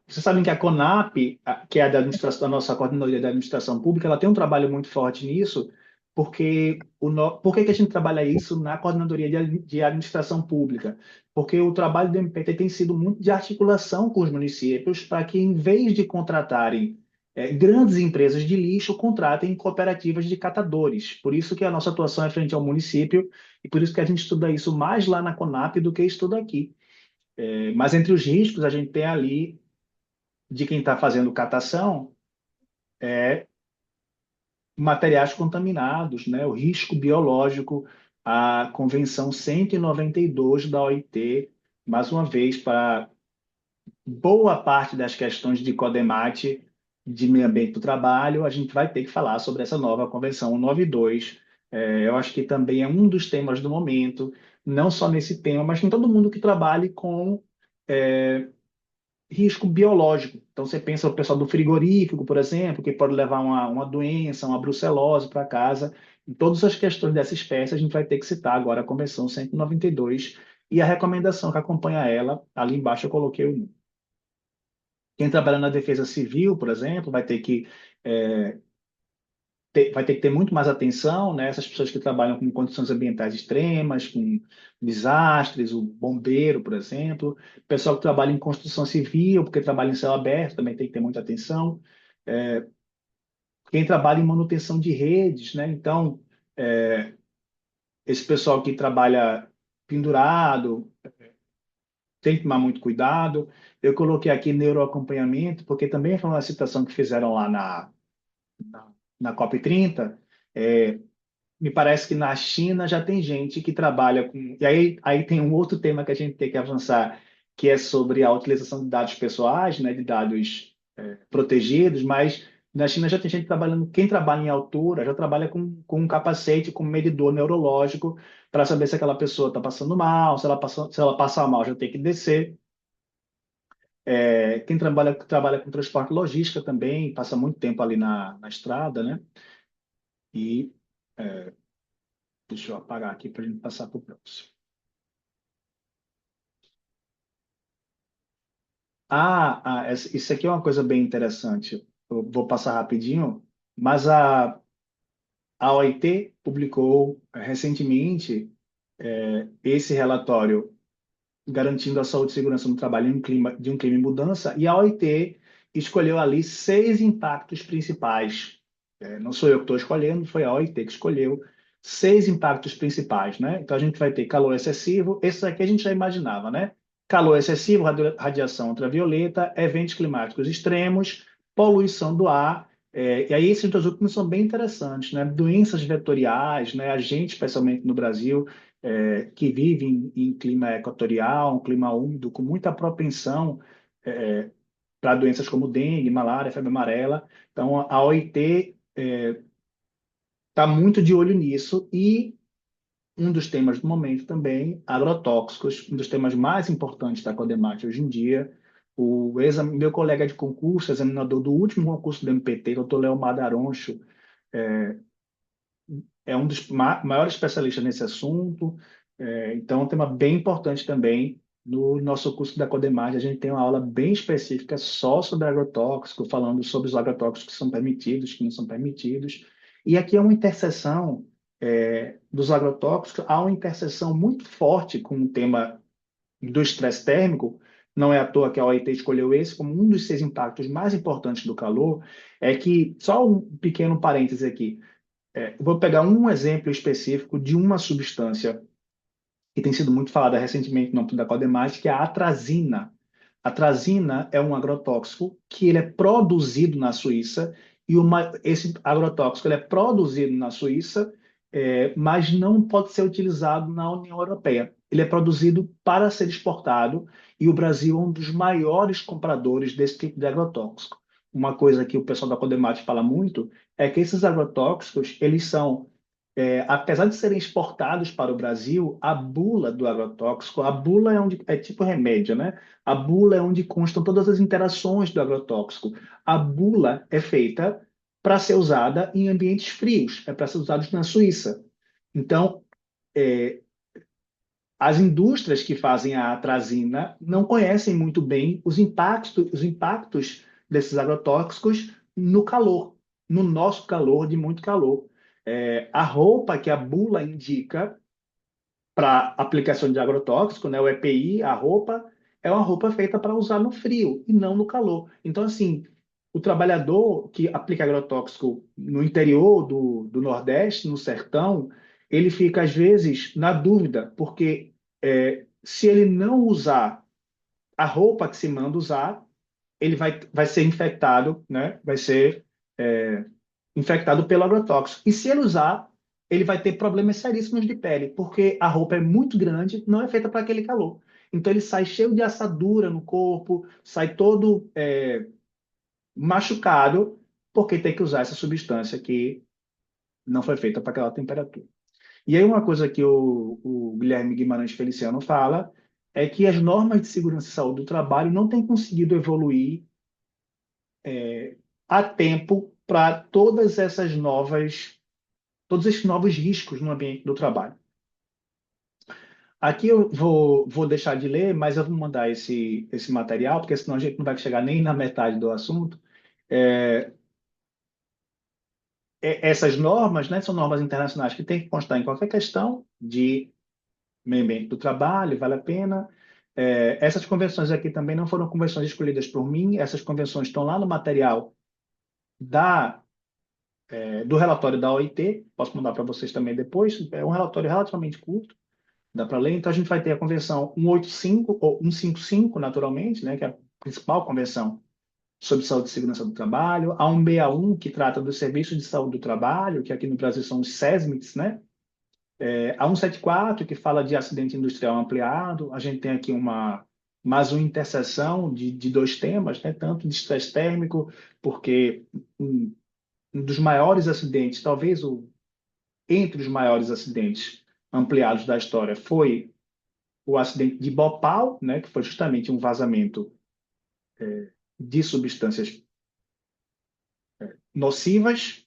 Vocês sabem que a CONAP, que é a da administração, a nossa coordenadoria da administração pública, ela tem um trabalho muito forte nisso, porque por que que a gente trabalha isso na coordenadoria de administração pública? Porque o trabalho do MPT tem sido muito de articulação com os municípios para que, em vez de contratarem grandes empresas de lixo, contratem cooperativas de catadores. Por isso que a nossa atuação é frente ao município e por isso que a gente estuda isso mais lá na CONAP do que estuda aqui. Mas entre os riscos, a gente tem ali de quem está fazendo catação materiais contaminados, né? O risco biológico, a Convenção 192 da OIT, mais uma vez, para boa parte das questões de CODEMAT, de meio ambiente do trabalho, a gente vai ter que falar sobre essa nova Convenção 192. Eu acho que também é um dos temas do momento, não só nesse tema, mas em todo mundo que trabalhe com risco biológico. Então, você pensa o pessoal do frigorífico, por exemplo, que pode levar uma doença, uma brucelose para casa. Em todas as questões dessa espécie, a gente vai ter que citar agora a Convenção 192 e a recomendação que acompanha ela. Ali embaixo eu coloquei o link. Quem trabalha na defesa civil, por exemplo, vai ter que ter muito mais atenção, né? Essas pessoas que trabalham com condições ambientais extremas, com desastres, o bombeiro, por exemplo, o pessoal que trabalha em construção civil, porque trabalha em céu aberto, também tem que ter muita atenção. Quem trabalha em manutenção de redes, né? Então, esse pessoal que trabalha pendurado tem que tomar muito cuidado. Eu coloquei aqui neuroacompanhamento, porque também foi uma citação que fizeram lá na COP30. Me parece que na China já tem gente que trabalha com. E aí tem um outro tema que a gente tem que avançar, que é sobre a utilização de dados pessoais, né, de dados protegidos, mas na China já tem gente trabalhando. Quem trabalha em altura já trabalha com um capacete, com um medidor neurológico, para saber se aquela pessoa está passando mal, se ela passar mal, já tem que descer. Quem trabalha com transporte e logística também, passa muito tempo ali na estrada, né? E deixa eu apagar aqui para a gente passar para o próximo. Isso aqui é uma coisa bem interessante. Eu vou passar rapidinho. Mas a OIT publicou recentemente esse relatório garantindo a saúde e segurança no trabalho em um clima em mudança, e a OIT escolheu ali 6 impactos principais. Não sou eu que estou escolhendo, foi a OIT que escolheu 6 impactos principais, né? Então a gente vai ter calor excessivo, esses aqui a gente já imaginava, né? Calor excessivo, radiação ultravioleta, eventos climáticos extremos, poluição do ar, e aí esses dois últimos são bem interessantes, né? Doenças vetoriais, né? A gente, especialmente no Brasil, que vive em clima equatorial, um clima úmido, com muita propensão para doenças como dengue, malária, febre amarela. Então, a OIT está muito de olho nisso e um dos temas do momento também, agrotóxicos, um dos temas mais importantes da Codemate hoje em dia. Meu colega de concurso, examinador do último concurso do MPT, doutor Leomar Daroncho, é um dos maiores especialistas nesse assunto, então é um tema bem importante também. No nosso curso da Codemar, a gente tem uma aula bem específica só sobre agrotóxico, falando sobre os agrotóxicos que são permitidos, que não são permitidos. E aqui é uma interseção dos agrotóxicos, há uma interseção muito forte com o tema do estresse térmico. Não é à toa que a OIT escolheu esse como um dos 6 impactos mais importantes do calor. É que, só um pequeno parêntese aqui, vou pegar um exemplo específico de uma substância que tem sido muito falada recentemente no âmbito da Codemate, que é a atrazina. A atrazina é um agrotóxico que ele é produzido na Suíça e esse agrotóxico ele é produzido na Suíça, mas não pode ser utilizado na União Europeia. Ele é produzido para ser exportado e o Brasil é um dos maiores compradores desse tipo de agrotóxico. Uma coisa que o pessoal da Codemate fala muito é que esses agrotóxicos, eles são apesar de serem exportados para o Brasil, a bula do agrotóxico, a bula é onde é tipo remédio, né? A bula é onde constam todas as interações do agrotóxico. A bula é feita para ser usada em ambientes frios, é para ser usada na Suíça. Então, é, as indústrias que fazem a atrazina não conhecem muito bem os impactos desses agrotóxicos no calor, no nosso calor, de muito calor. A roupa que a bula indica para aplicação de agrotóxico, né, o EPI, a roupa, é uma roupa feita para usar no frio e não no calor. Então, assim, o trabalhador que aplica agrotóxico no interior do Nordeste, no sertão, ele fica, às vezes, na dúvida, porque se ele não usar a roupa que se manda usar, ele vai ser infectado, né? Vai ser infectado pelo agrotóxico. E se ele usar, ele vai ter problemas seríssimos de pele, porque a roupa é muito grande, não é feita para aquele calor. Então ele sai cheio de assadura no corpo, sai todo machucado, porque tem que usar essa substância que não foi feita para aquela temperatura. E aí uma coisa que o Guilherme Guimarães Feliciano fala é que as normas de segurança e saúde do trabalho não têm conseguido evoluir a tempo para todos esses novos riscos no ambiente do trabalho. Aqui eu vou deixar de ler, mas eu vou mandar esse material, porque senão a gente não vai chegar nem na metade do assunto. É, Essas normas, né, são normas internacionais que têm que constar em qualquer questão de meio ambiente do trabalho, vale a pena. Essas convenções aqui também não foram convenções escolhidas por mim, essas convenções estão lá no material do relatório da OIT, posso mandar para vocês também depois, é um relatório relativamente curto, dá para ler. Então, a gente vai ter a Convenção 185, ou 155, naturalmente, né, que é a principal convenção sobre saúde e segurança do trabalho. A 161, que trata dos serviços de saúde do trabalho, que aqui no Brasil são os SESMITs, né? A 174, que fala de acidente industrial ampliado. A gente tem aqui mais uma interseção de dois temas, né? Tanto de estresse térmico, porque um dos maiores acidentes, talvez entre os maiores acidentes ampliados da história, foi o acidente de Bhopal, né, que foi justamente um vazamento de substâncias nocivas.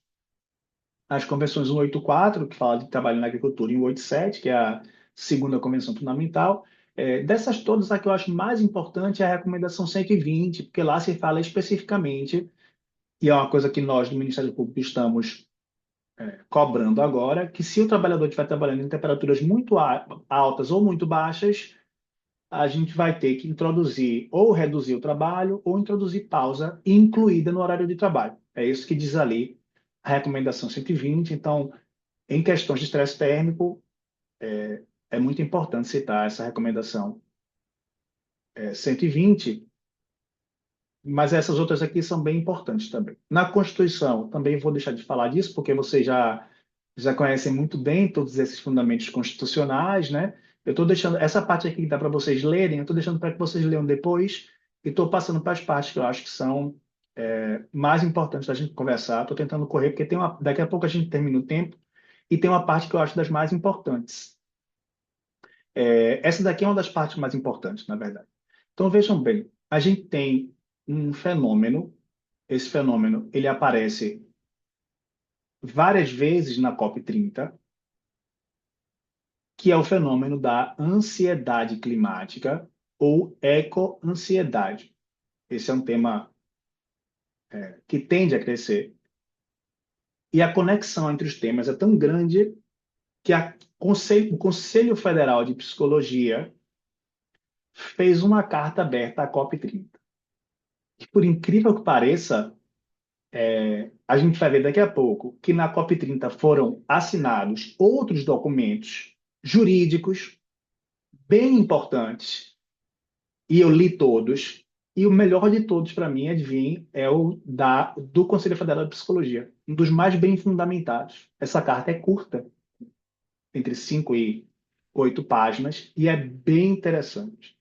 As convenções 184, que fala de trabalho na agricultura, e 187, que é a segunda convenção fundamental. Dessas todas, a que eu acho mais importante é a recomendação 120, porque lá se fala especificamente e é uma coisa que nós do Ministério Público estamos cobrando agora, que se o trabalhador estiver trabalhando em temperaturas muito altas ou muito baixas, a gente vai ter que introduzir ou reduzir o trabalho ou introduzir pausa incluída no horário de trabalho. É isso que diz ali a recomendação 120. Então, em questões de estresse térmico, é muito importante citar essa recomendação 120, mas essas outras aqui são bem importantes também. Na Constituição, também vou deixar de falar disso, porque vocês já conhecem muito bem todos esses fundamentos constitucionais, né? Eu estou deixando essa parte aqui que dá para vocês lerem, eu estou deixando para que vocês leiam depois, e estou passando para as partes que eu acho que são mais importantes da gente conversar. Estou tentando correr, porque daqui a pouco a gente termina o tempo, e tem uma parte que eu acho das mais importantes. Essa daqui é uma das partes mais importantes, na verdade. Então, vejam bem, a gente tem um fenômeno, esse fenômeno ele aparece várias vezes na COP30, que é o fenômeno da ansiedade climática ou ecoansiedade. Esse é um tema que tende a crescer, e a conexão entre os temas é tão grande que o Conselho Federal de Psicologia fez uma carta aberta à COP30. E, por incrível que pareça, a gente vai ver daqui a pouco que na COP30 foram assinados outros documentos jurídicos bem importantes, e eu li todos, e o melhor de todos para mim, adivinhe, é do Conselho Federal de Psicologia, um dos mais bem fundamentados. Essa carta é curta, entre 5 e 8 páginas, e é bem interessante.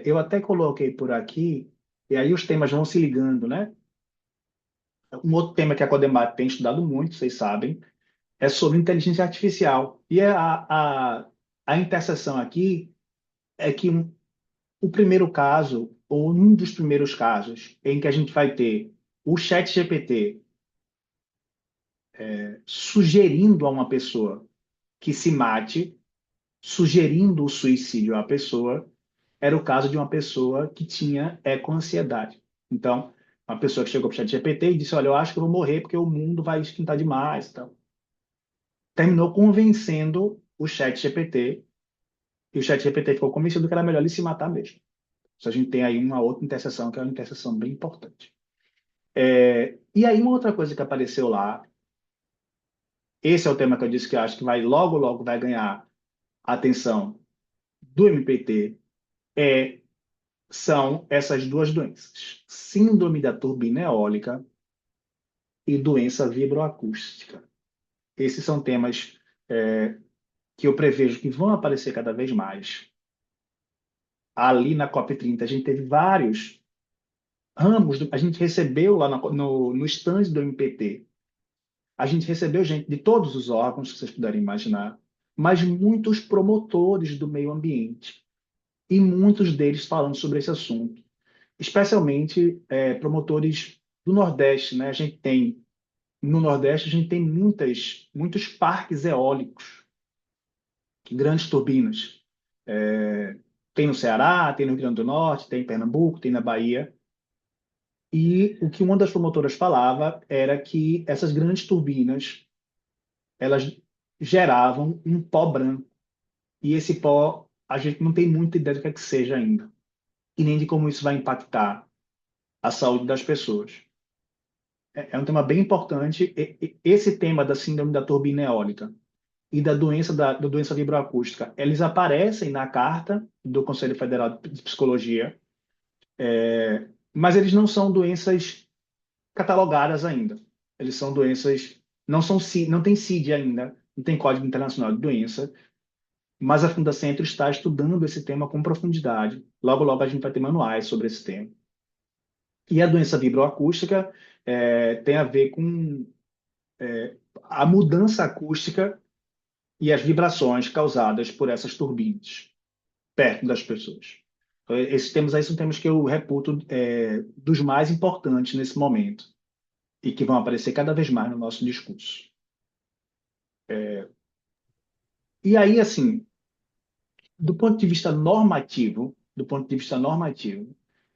Eu até coloquei por aqui, e aí os temas vão se ligando, né? Um outro tema que a Codemar tem estudado muito, vocês sabem, é sobre inteligência artificial. E a interseção aqui é que o primeiro caso, ou um dos primeiros casos, em que a gente vai ter o chat GPT sugerindo a uma pessoa que se mate, sugerindo o suicídio à pessoa, era o caso de uma pessoa que tinha ecoansiedade. Então, uma pessoa que chegou para o chat GPT e disse, olha, eu acho que eu vou morrer porque o mundo vai esquentar demais. Então, terminou convencendo o chat GPT, e o chat GPT ficou convencido que era melhor ele se matar mesmo. A gente tem aí uma outra interseção, que é uma interseção bem importante. E aí uma outra coisa que apareceu lá, esse é o tema que eu disse que eu acho que vai logo, logo vai ganhar a atenção do MPT, é, são essas duas doenças. Síndrome da turbina eólica e doença vibroacústica. Esses são temas que eu prevejo que vão aparecer cada vez mais. Ali na COP30, a gente teve vários ramos, a gente recebeu lá no stand do MPT, a gente recebeu gente de todos os órgãos que vocês puderem imaginar, mas muitos promotores do meio ambiente, e muitos deles falando sobre esse assunto, especialmente promotores do Nordeste, né? No Nordeste, a gente tem muitos parques eólicos, grandes turbinas. Tem no Ceará, tem no Rio Grande do Norte, tem em Pernambuco, tem na Bahia. E o que uma das promotoras falava era que essas grandes turbinas, elas geravam um pó branco. E esse pó, a gente não tem muita ideia do que é que seja ainda. E nem de como isso vai impactar a saúde das pessoas. É um tema bem importante. Esse tema da síndrome da turbina eólica e da doença vibroacústica, eles aparecem na carta do Conselho Federal de Psicologia, mas eles não são doenças catalogadas ainda. Eles são doenças, não tem CID ainda, não tem Código Internacional de Doença, mas a Fundacentro está estudando esse tema com profundidade. Logo, logo a gente vai ter manuais sobre esse tema. E a doença vibroacústica tem a ver com a mudança acústica e as vibrações causadas por essas turbinas perto das pessoas. Então, esses temas aí são temas que eu reputo dos mais importantes nesse momento e que vão aparecer cada vez mais no nosso discurso. E aí, assim, do ponto de vista normativo,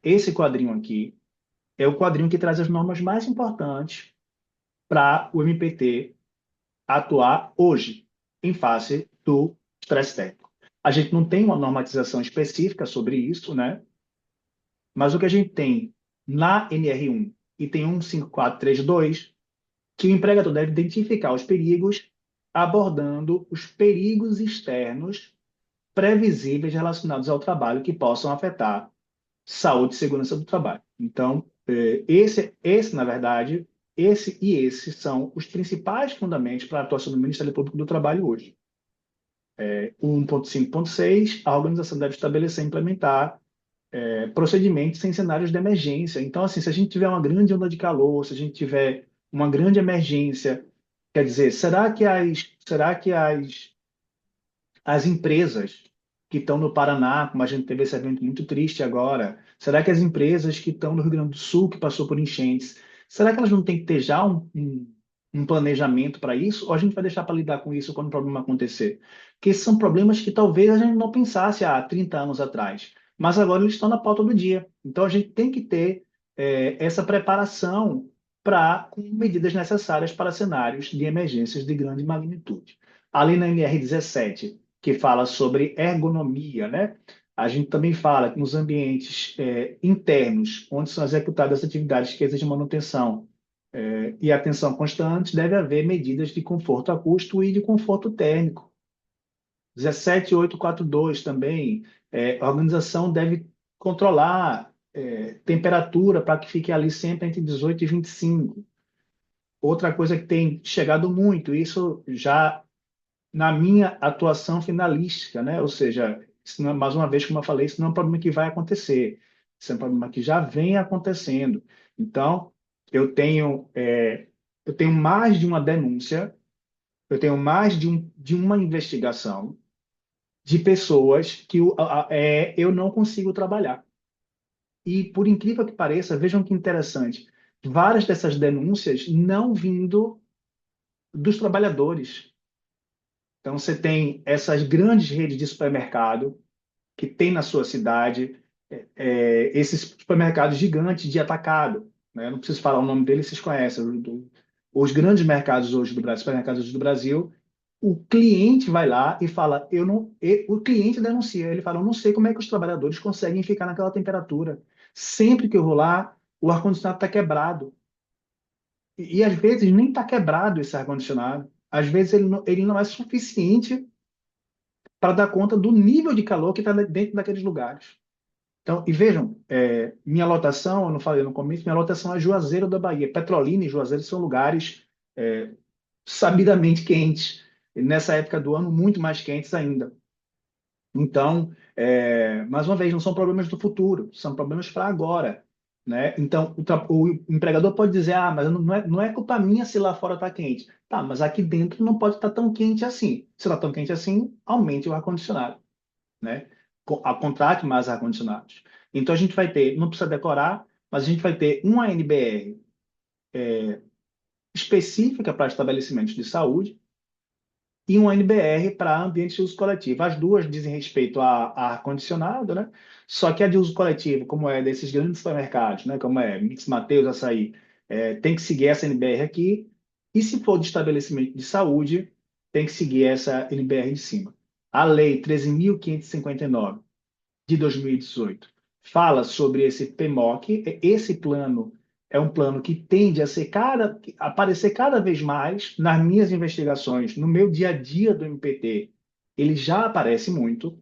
esse quadrinho aqui é o quadrinho que traz as normas mais importantes para o MPT atuar hoje, em face do estresse técnico. A gente não tem uma normatização específica sobre isso, né? Mas o que a gente tem na NR1 e tem 15432, que o empregador deve identificar os perigos, abordando os perigos externos previsíveis relacionados ao trabalho que possam afetar saúde e segurança do trabalho. Então, na verdade, esse são os principais fundamentos para a atuação do Ministério Público do Trabalho hoje. O 1.5.6, a organização deve estabelecer e implementar procedimentos em cenários de emergência. Então, assim, se a gente tiver uma grande onda de calor, se a gente tiver uma grande emergência, quer dizer, as empresas que estão no Paraná, como a gente teve esse evento muito triste agora, será que as empresas que estão no Rio Grande do Sul, que passou por enchentes, será que elas não têm que ter já um planejamento para isso? Ou a gente vai deixar para lidar com isso quando o problema acontecer? Porque esses são problemas que talvez a gente não pensasse há 30 anos atrás, mas agora eles estão na pauta do dia. Então a gente tem que ter essa preparação com medidas necessárias para cenários de emergências de grande magnitude. Ali na NR17, que fala sobre ergonomia, né? A gente também fala que nos ambientes internos, onde são executadas atividades que exigem manutenção e atenção constante, deve haver medidas de conforto acústico e de conforto térmico. 17842 também, a organização deve controlar temperatura para que fique ali sempre entre 18 e 25. Outra coisa que tem chegado muito, isso já na minha atuação finalística, né? Ou seja, isso não mais uma vez, como eu falei, isso não é um problema que vai acontecer, isso é um problema que já vem acontecendo. Então, eu tenho mais de uma denúncia, eu tenho mais de uma investigação de pessoas que eu não consigo trabalhar. E, por incrível que pareça, vejam que interessante, várias dessas denúncias não vindo dos trabalhadores. Então, você tem essas grandes redes de supermercado que tem na sua cidade, esses supermercados gigantes de atacado, né? Eu não preciso falar o nome deles, vocês conhecem. Os grandes mercados hoje do Brasil, supermercados hoje do Brasil, o cliente vai lá e fala, eu não, o cliente denuncia, ele fala, eu não sei como é que os trabalhadores conseguem ficar naquela temperatura. Sempre que eu vou lá, o ar-condicionado está quebrado. E às vezes nem está quebrado esse ar-condicionado. Às vezes ele não é suficiente para dar conta do nível de calor que está dentro daqueles lugares. Então, e vejam, minha lotação, eu não falei no começo, minha lotação é Juazeiro da Bahia. Petrolina e Juazeiro são lugares sabidamente quentes. E nessa época do ano, muito mais quentes ainda. Então, mais uma vez, não são problemas do futuro, são problemas para agora, né? Então, o empregador pode dizer, mas não é culpa minha se lá fora está quente. Tá, mas aqui dentro não pode estar tão quente assim. Se está tão quente assim, aumente o ar-condicionado, né? Contrate mais ar-condicionados. Então, a gente vai ter, não precisa decorar, mas a gente vai ter uma ANBR específica para estabelecimentos de saúde, e um NBR para ambiente de uso coletivo. As duas dizem respeito a ar-condicionado, né? Só que a de uso coletivo, como é desses grandes supermercados, né? Como é Mix Mateus, Açaí, tem que seguir essa NBR aqui. E se for de estabelecimento de saúde, tem que seguir essa NBR de cima. A Lei 13.559 de 2018 fala sobre esse PMOC. Esse plano é um plano que tende aparecer cada vez mais nas minhas investigações, no meu dia a dia do MPT. Ele já aparece muito.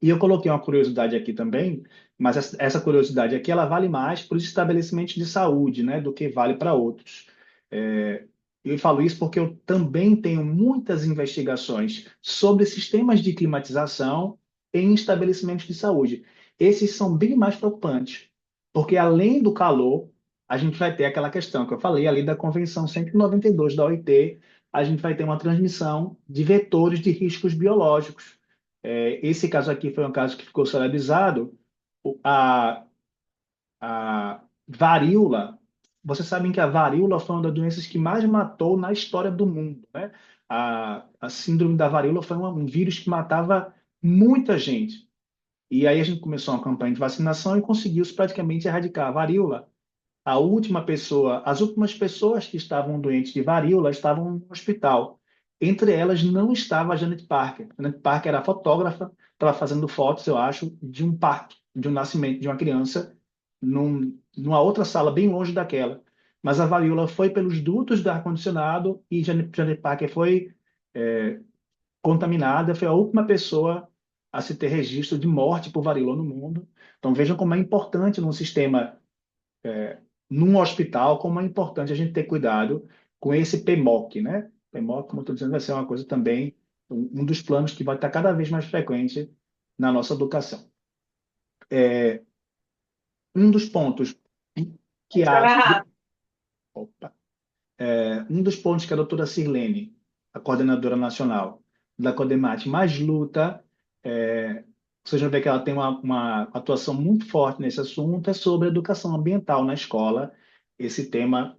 E eu coloquei uma curiosidade aqui também, mas essa curiosidade aqui ela vale mais para os estabelecimentos de saúde, né, do que vale para outros. É, eu falo isso porque eu também tenho muitas investigações sobre sistemas de climatização em estabelecimentos de saúde. Esses são bem mais preocupantes, porque além do calor, a gente vai ter aquela questão que eu falei ali da Convenção 192 da OIT, a gente vai ter uma transmissão de vetores de riscos biológicos. Esse caso aqui foi um caso que ficou celebrizado. A, a varíola, vocês sabem que a varíola foi uma das doenças que mais matou na história do mundo, né? A síndrome da varíola foi um vírus que matava muita gente. E aí a gente começou uma campanha de vacinação e conseguiu praticamente erradicar a varíola. As últimas pessoas que estavam doentes de varíola estavam no hospital. Entre elas não estava a Janet Parker. Janet Parker era fotógrafa, estava fazendo fotos, eu acho, de um parto, de um nascimento de uma criança, numa outra sala bem longe daquela. Mas a varíola foi pelos dutos do ar-condicionado e Janet Parker foi é, contaminada, foi a última pessoa a se ter registro de morte por varíola no mundo. Então vejam como é importante num sistema num hospital, como é importante a gente ter cuidado com esse PMOC, né? PMOC, como eu estou dizendo, vai ser uma coisa também, um dos planos que vai estar cada vez mais frequente na nossa educação. Um dos pontos que opa, um dos pontos que a doutora Sirlene, a coordenadora nacional da CODEMAT, mais luta, vocês vão ver que ela tem uma atuação muito forte nesse assunto, é sobre educação ambiental na escola. Esse tema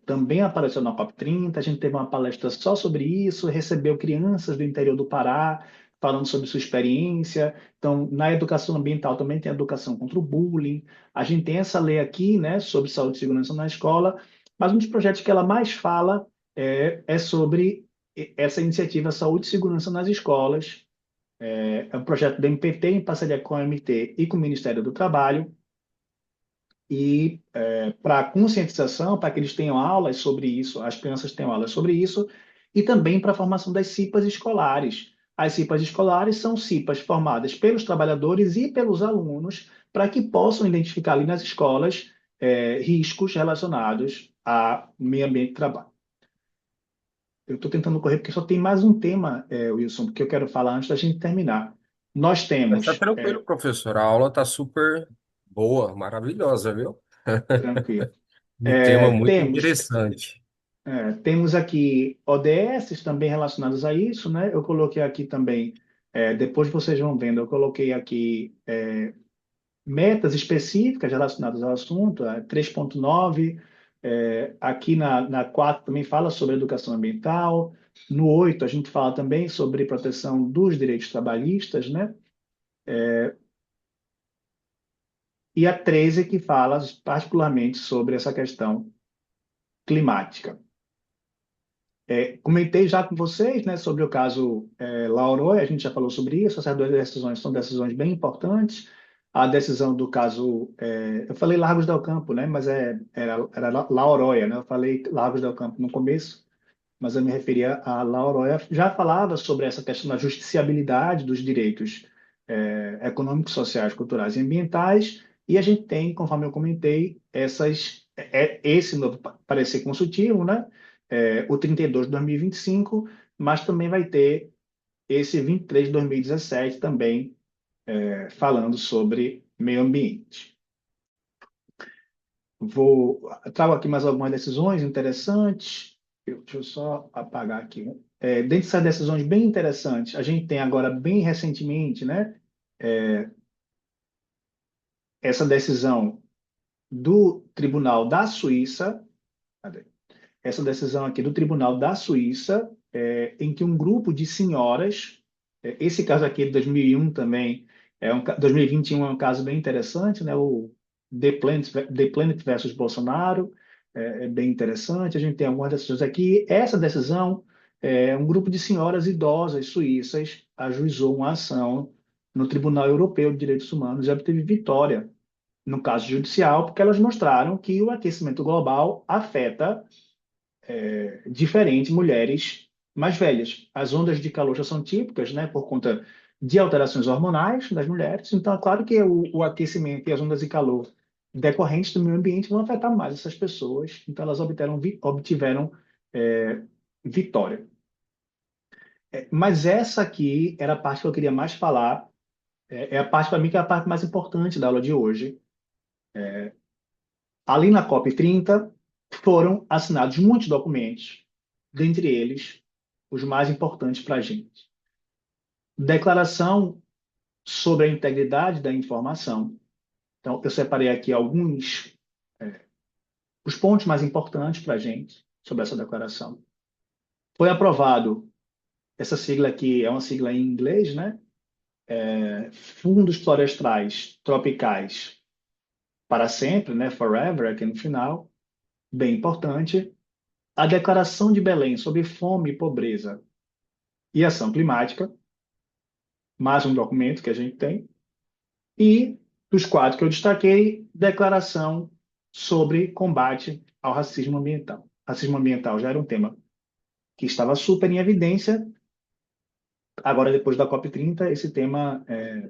também apareceu na COP30, a gente teve uma palestra só sobre isso, recebeu crianças do interior do Pará, falando sobre sua experiência. Então, na educação ambiental também tem a educação contra o bullying. A gente tem essa lei aqui, né, sobre saúde e segurança na escola, mas um dos projetos que ela mais fala é sobre essa iniciativa Saúde e Segurança nas Escolas. É um projeto do MPT em parceria com a MT e com o Ministério do Trabalho. E para conscientização, para que eles tenham aulas sobre isso, as crianças tenham aulas sobre isso, e também para a formação das CIPAs escolares. As CIPAs escolares são CIPAs formadas pelos trabalhadores e pelos alunos, para que possam identificar ali nas escolas riscos relacionados ao meio ambiente de trabalho. Eu estou tentando correr porque só tem mais um tema, Wilson, que eu quero falar antes da gente terminar. Nós Mas tá temos, tranquilo, professor. A aula tá super boa, maravilhosa, viu? tranquilo, Um tema muito temos interessante. temos aqui ODS também relacionados a isso, né? Eu coloquei aqui também, depois vocês vão vendo, eu coloquei aqui metas específicas relacionadas ao assunto, 3.9, aqui na 4 também fala sobre educação ambiental, no 8 a gente fala também sobre proteção dos direitos trabalhistas, né? E a 13 que fala particularmente sobre essa questão climática. Comentei já com vocês, né, sobre o caso Lauroi, a gente já falou sobre isso, essas duas decisões são decisões bem importantes. A decisão do caso, eu falei Largos del Campo, né, mas era Lauroia, né, eu falei Largos del Campo no começo, mas eu me referia a Lauroia, já falava sobre essa questão da justiciabilidade dos direitos econômicos, sociais, culturais e ambientais, e a gente tem, conforme eu comentei, esse novo parecer consultivo, né, o 32 de 2025, mas também vai ter esse 23 de 2017 também falando sobre meio ambiente. Trago aqui mais algumas decisões interessantes. Deixa eu só apagar aqui. Dentre essas decisões bem interessantes, a gente tem agora, bem recentemente, né, essa decisão do Tribunal da Suíça, cadê? Essa decisão aqui do Tribunal da Suíça, em que um grupo de senhoras, esse caso aqui de 2001 também, 2021 é um caso bem interessante, né? O The Planet versus Bolsonaro, é bem interessante. A gente tem algumas decisões aqui. Essa decisão, um grupo de senhoras idosas suíças ajuizou uma ação no Tribunal Europeu de Direitos Humanos e obteve vitória no caso judicial, porque elas mostraram que o aquecimento global afeta diferente mulheres mais velhas. As ondas de calor já são típicas, né, por conta de alterações hormonais das mulheres. Então, é claro que o aquecimento e as ondas de calor decorrentes do meio ambiente vão afetar mais essas pessoas. Então, elas obtiveram vitória. Mas essa aqui era a parte que eu queria mais falar. É a parte, para mim, que é a parte mais importante da aula de hoje. Ali na COP30 foram assinados muitos documentos, dentre eles os mais importantes para a gente. Declaração sobre a integridade da informação. Então, eu separei aqui alguns, os pontos mais importantes para a gente sobre essa declaração. Foi aprovado, essa sigla aqui é uma sigla em inglês, né? fundos florestais tropicais para sempre, né? Forever, aqui no final, bem importante. A Declaração de Belém sobre Fome e Pobreza e Ação Climática, mais um documento que a gente tem. E, dos quatro que eu destaquei, declaração sobre combate ao racismo ambiental. Racismo ambiental já era um tema que estava super em evidência. Agora, depois da COP30, esse tema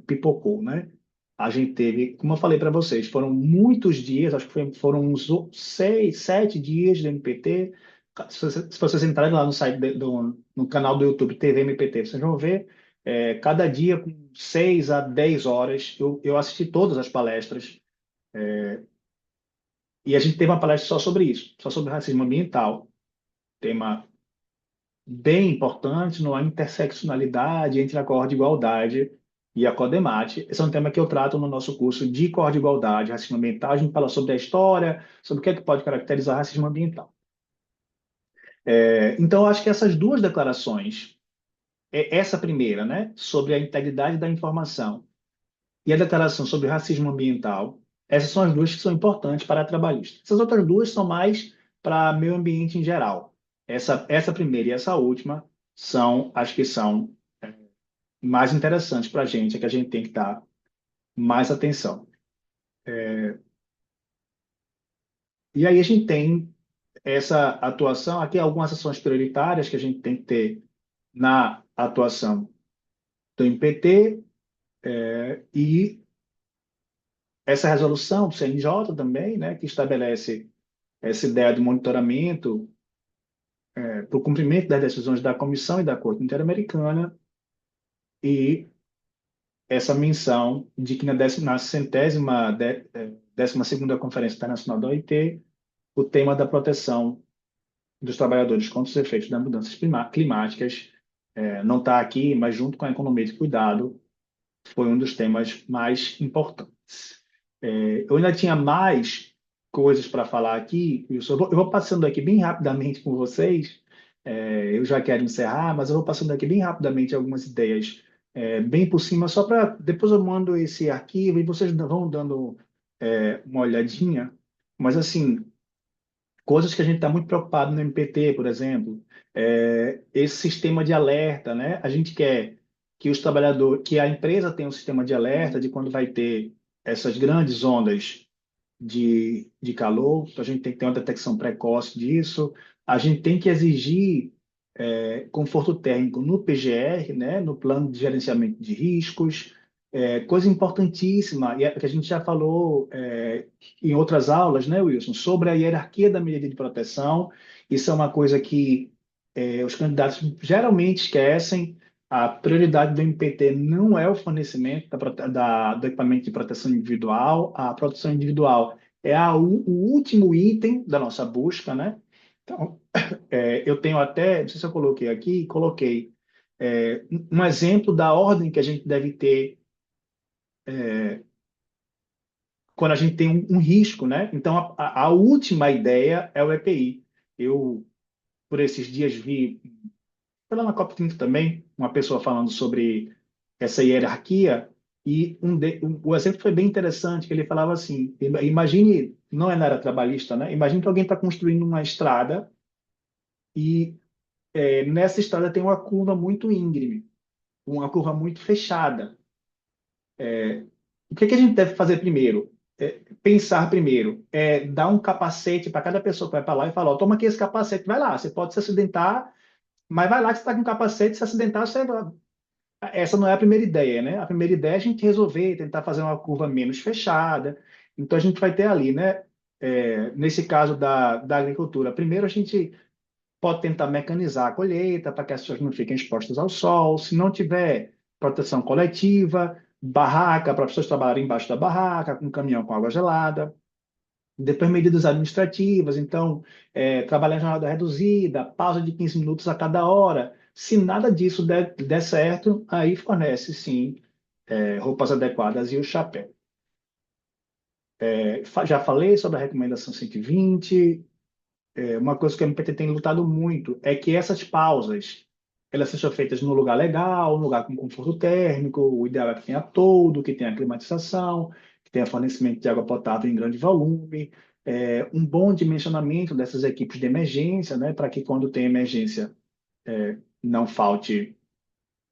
pipocou, né? A gente teve, como eu falei para vocês, foram muitos dias, acho que foram uns 6, 7 dias do MPT. Se vocês entrarem lá no site no canal do YouTube TV MPT, vocês vão ver cada dia com 6 a 10 horas. Eu assisti todas as palestras e a gente teve uma palestra só sobre isso, só sobre racismo ambiental, tema bem importante na interseccionalidade entre a Corte de Igualdade e a CODEMAT. Esse é um tema que eu trato no nosso curso de Corte de Igualdade, racismo ambiental. A gente fala sobre a história, sobre o que é que pode caracterizar racismo ambiental. Então, eu acho que essas duas declarações, essa primeira, né, sobre a integridade da informação e a declaração sobre racismo ambiental, essas são as duas que são importantes para a trabalhista. Essas outras duas são mais para meio ambiente em geral. Essa primeira e essa última são as que são mais interessantes para a gente, é que a gente tem que dar mais atenção. E aí a gente tem essa atuação, aqui algumas ações prioritárias que a gente tem que ter na atuação do MPT e essa resolução do CNJ também, né, que estabelece essa ideia de monitoramento para o cumprimento das decisões da Comissão e da Corte Interamericana e essa menção de que na décima segunda Conferência Internacional da OIT, o tema da proteção dos trabalhadores contra os efeitos das mudanças climáticas não está aqui, mas junto com a economia de cuidado, foi um dos temas mais importantes. Eu ainda tinha mais coisas para falar aqui, eu vou passando aqui bem rapidamente com vocês, eu já quero encerrar, mas eu vou passando aqui bem rapidamente algumas ideias, bem por cima, só para depois eu mando esse arquivo e vocês vão dando uma olhadinha, mas assim, coisas que a gente está muito preocupado no MPT, por exemplo, esse sistema de alerta, né? A gente quer que os trabalhadores, que a empresa tenha um sistema de alerta de quando vai ter essas grandes ondas de calor, a gente tem que ter uma detecção precoce disso, a gente tem que exigir conforto térmico no PGR, né? No Plano de Gerenciamento de Riscos, coisa importantíssima, e que a gente já falou em outras aulas, né, Wilson, sobre a hierarquia da medida de proteção. Isso é uma coisa que os candidatos geralmente esquecem. A prioridade do MPT não é o fornecimento do equipamento de proteção individual. A proteção individual é o último item da nossa busca, né? Então, eu tenho até, não sei se eu coloquei aqui, coloquei um exemplo da ordem que a gente deve ter quando a gente tem um risco, né? Então, a última ideia é o EPI. Eu, por esses dias, vi, foi lá na COP30 também, uma pessoa falando sobre essa hierarquia, e o exemplo foi bem interessante, que ele falava assim, imagine, não é na área trabalhista, né? Imagine que alguém está construindo uma estrada e nessa estrada tem uma curva muito íngreme, uma curva muito fechada. O que que a gente deve fazer primeiro? Pensar primeiro, dar um capacete para cada pessoa que vai para lá e falar, ó, toma aqui esse capacete, vai lá, você pode se acidentar, mas vai lá que você está com capacete, se acidentar, essa não é a primeira ideia, né? A primeira ideia é a gente resolver, tentar fazer uma curva menos fechada. Então a gente vai ter ali, né? Nesse caso da agricultura, primeiro a gente pode tentar mecanizar a colheita para que as pessoas não fiquem expostas ao sol. Se não tiver proteção coletiva, barraca para as pessoas trabalharem embaixo da barraca, com um caminhão com água gelada. Depois, medidas administrativas, então, trabalhar em jornada reduzida, pausa de 15 minutos a cada hora. Se nada disso der certo, aí fornece, sim, roupas adequadas e o chapéu. Já falei sobre a recomendação 120. Uma coisa que a MPT tem lutado muito é que essas pausas, elas sejam feitas num lugar legal, num lugar com conforto térmico, o ideal é que tenha toldo, que tenha climatização, que tenha fornecimento de água potável em grande volume, um bom dimensionamento dessas equipes de emergência, né, para que quando tem emergência não falte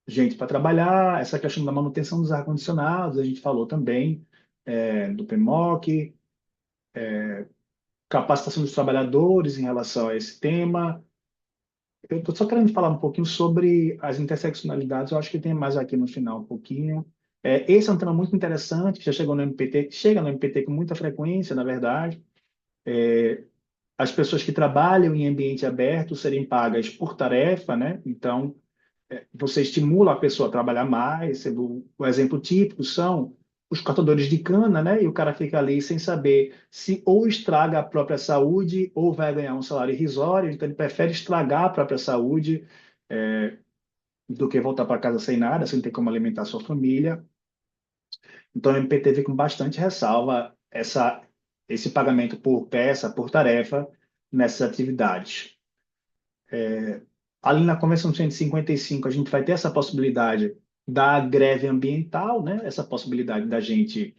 gente para trabalhar, essa questão da manutenção dos ar-condicionados, a gente falou também, do PMOC, capacitação dos trabalhadores em relação a esse tema. Eu estou só querendo falar um pouquinho sobre as interseccionalidades, eu acho que tem mais aqui no final um pouquinho. Esse é um tema muito interessante, que já chegou no MPT, chega no MPT com muita frequência, na verdade. As pessoas que trabalham em ambiente aberto serem pagas por tarefa, né? Então, você estimula a pessoa a trabalhar mais. O exemplo típico são os cortadores de cana, né? E o cara fica ali sem saber se ou estraga a própria saúde ou vai ganhar um salário irrisório. Então ele prefere estragar a própria saúde do que voltar para casa sem nada, sem ter como alimentar sua família. Então o MPT vê com bastante ressalva esse pagamento por peça, por tarefa nessas atividades. Ali na Convenção 155, a gente vai ter essa possibilidade da greve ambiental, né? Essa possibilidade da gente,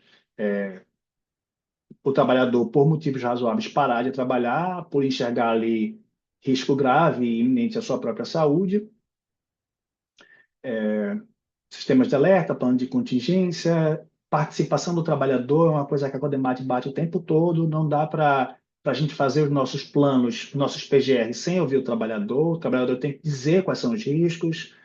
o trabalhador, por motivos razoáveis, parar de trabalhar, por enxergar ali risco grave e iminente à sua própria saúde. Sistemas de alerta, plano de contingência, participação do trabalhador é uma coisa que a Codemate bate o tempo todo, não dá para a gente fazer os nossos planos, nossos PGR sem ouvir o trabalhador tem que dizer quais são os riscos,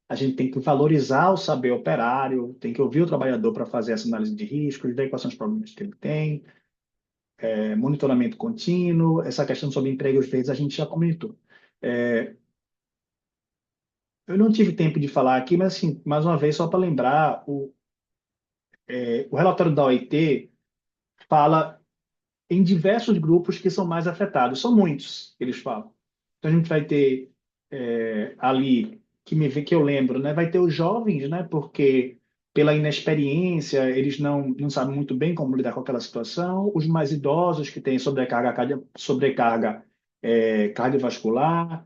a gente tem que valorizar o saber operário, tem que ouvir o trabalhador para fazer essa análise de riscos, ver quais são os problemas que ele tem, monitoramento contínuo, essa questão sobre empregos verdes a gente já comentou. É, eu não tive tempo de falar aqui, mas assim, mais uma vez, só para lembrar, o relatório da OIT fala em diversos grupos que são mais afetados, são muitos, eles falam. Então a gente vai ter ali, que eu lembro, né, vai ter os jovens, né, porque pela inexperiência eles não sabem muito bem como lidar com aquela situação, os mais idosos que têm sobrecarga cardiovascular,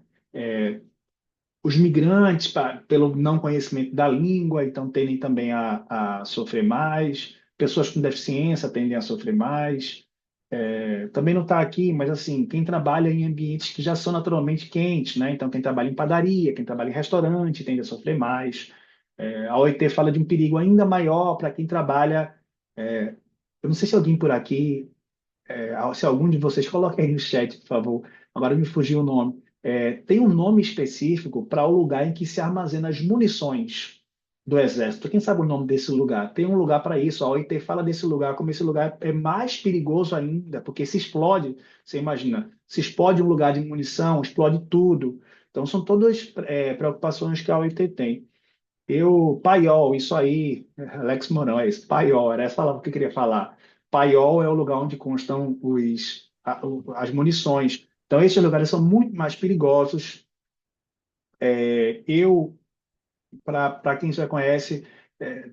os migrantes, pelo não conhecimento da língua, então tendem também a sofrer mais. Pessoas com deficiência tendem a sofrer mais. Também não está aqui, mas assim, quem trabalha em ambientes que já são naturalmente quentes, né? Então, quem trabalha em padaria, quem trabalha em restaurante, tende a sofrer mais. A OIT fala de um perigo ainda maior para quem trabalha. Eu não sei se alguém por aqui se algum de vocês coloquem aí no chat, por favor. Agora me fugiu o nome. Tem um nome específico para o lugar em que se armazena as munições do Exército. Quem sabe o nome desse lugar? Tem um lugar para isso. A OIT fala desse lugar como esse lugar é mais perigoso ainda, porque se explode, você imagina, se explode um lugar de munição, explode tudo. Então, são todas preocupações que a OIT tem. Paiol, isso aí, Alex Mourão, é isso, Paiol, era essa palavra que eu queria falar. Paiol é o lugar onde constam as munições. Então, esses lugares são muito mais perigosos. Eu, para quem já conhece,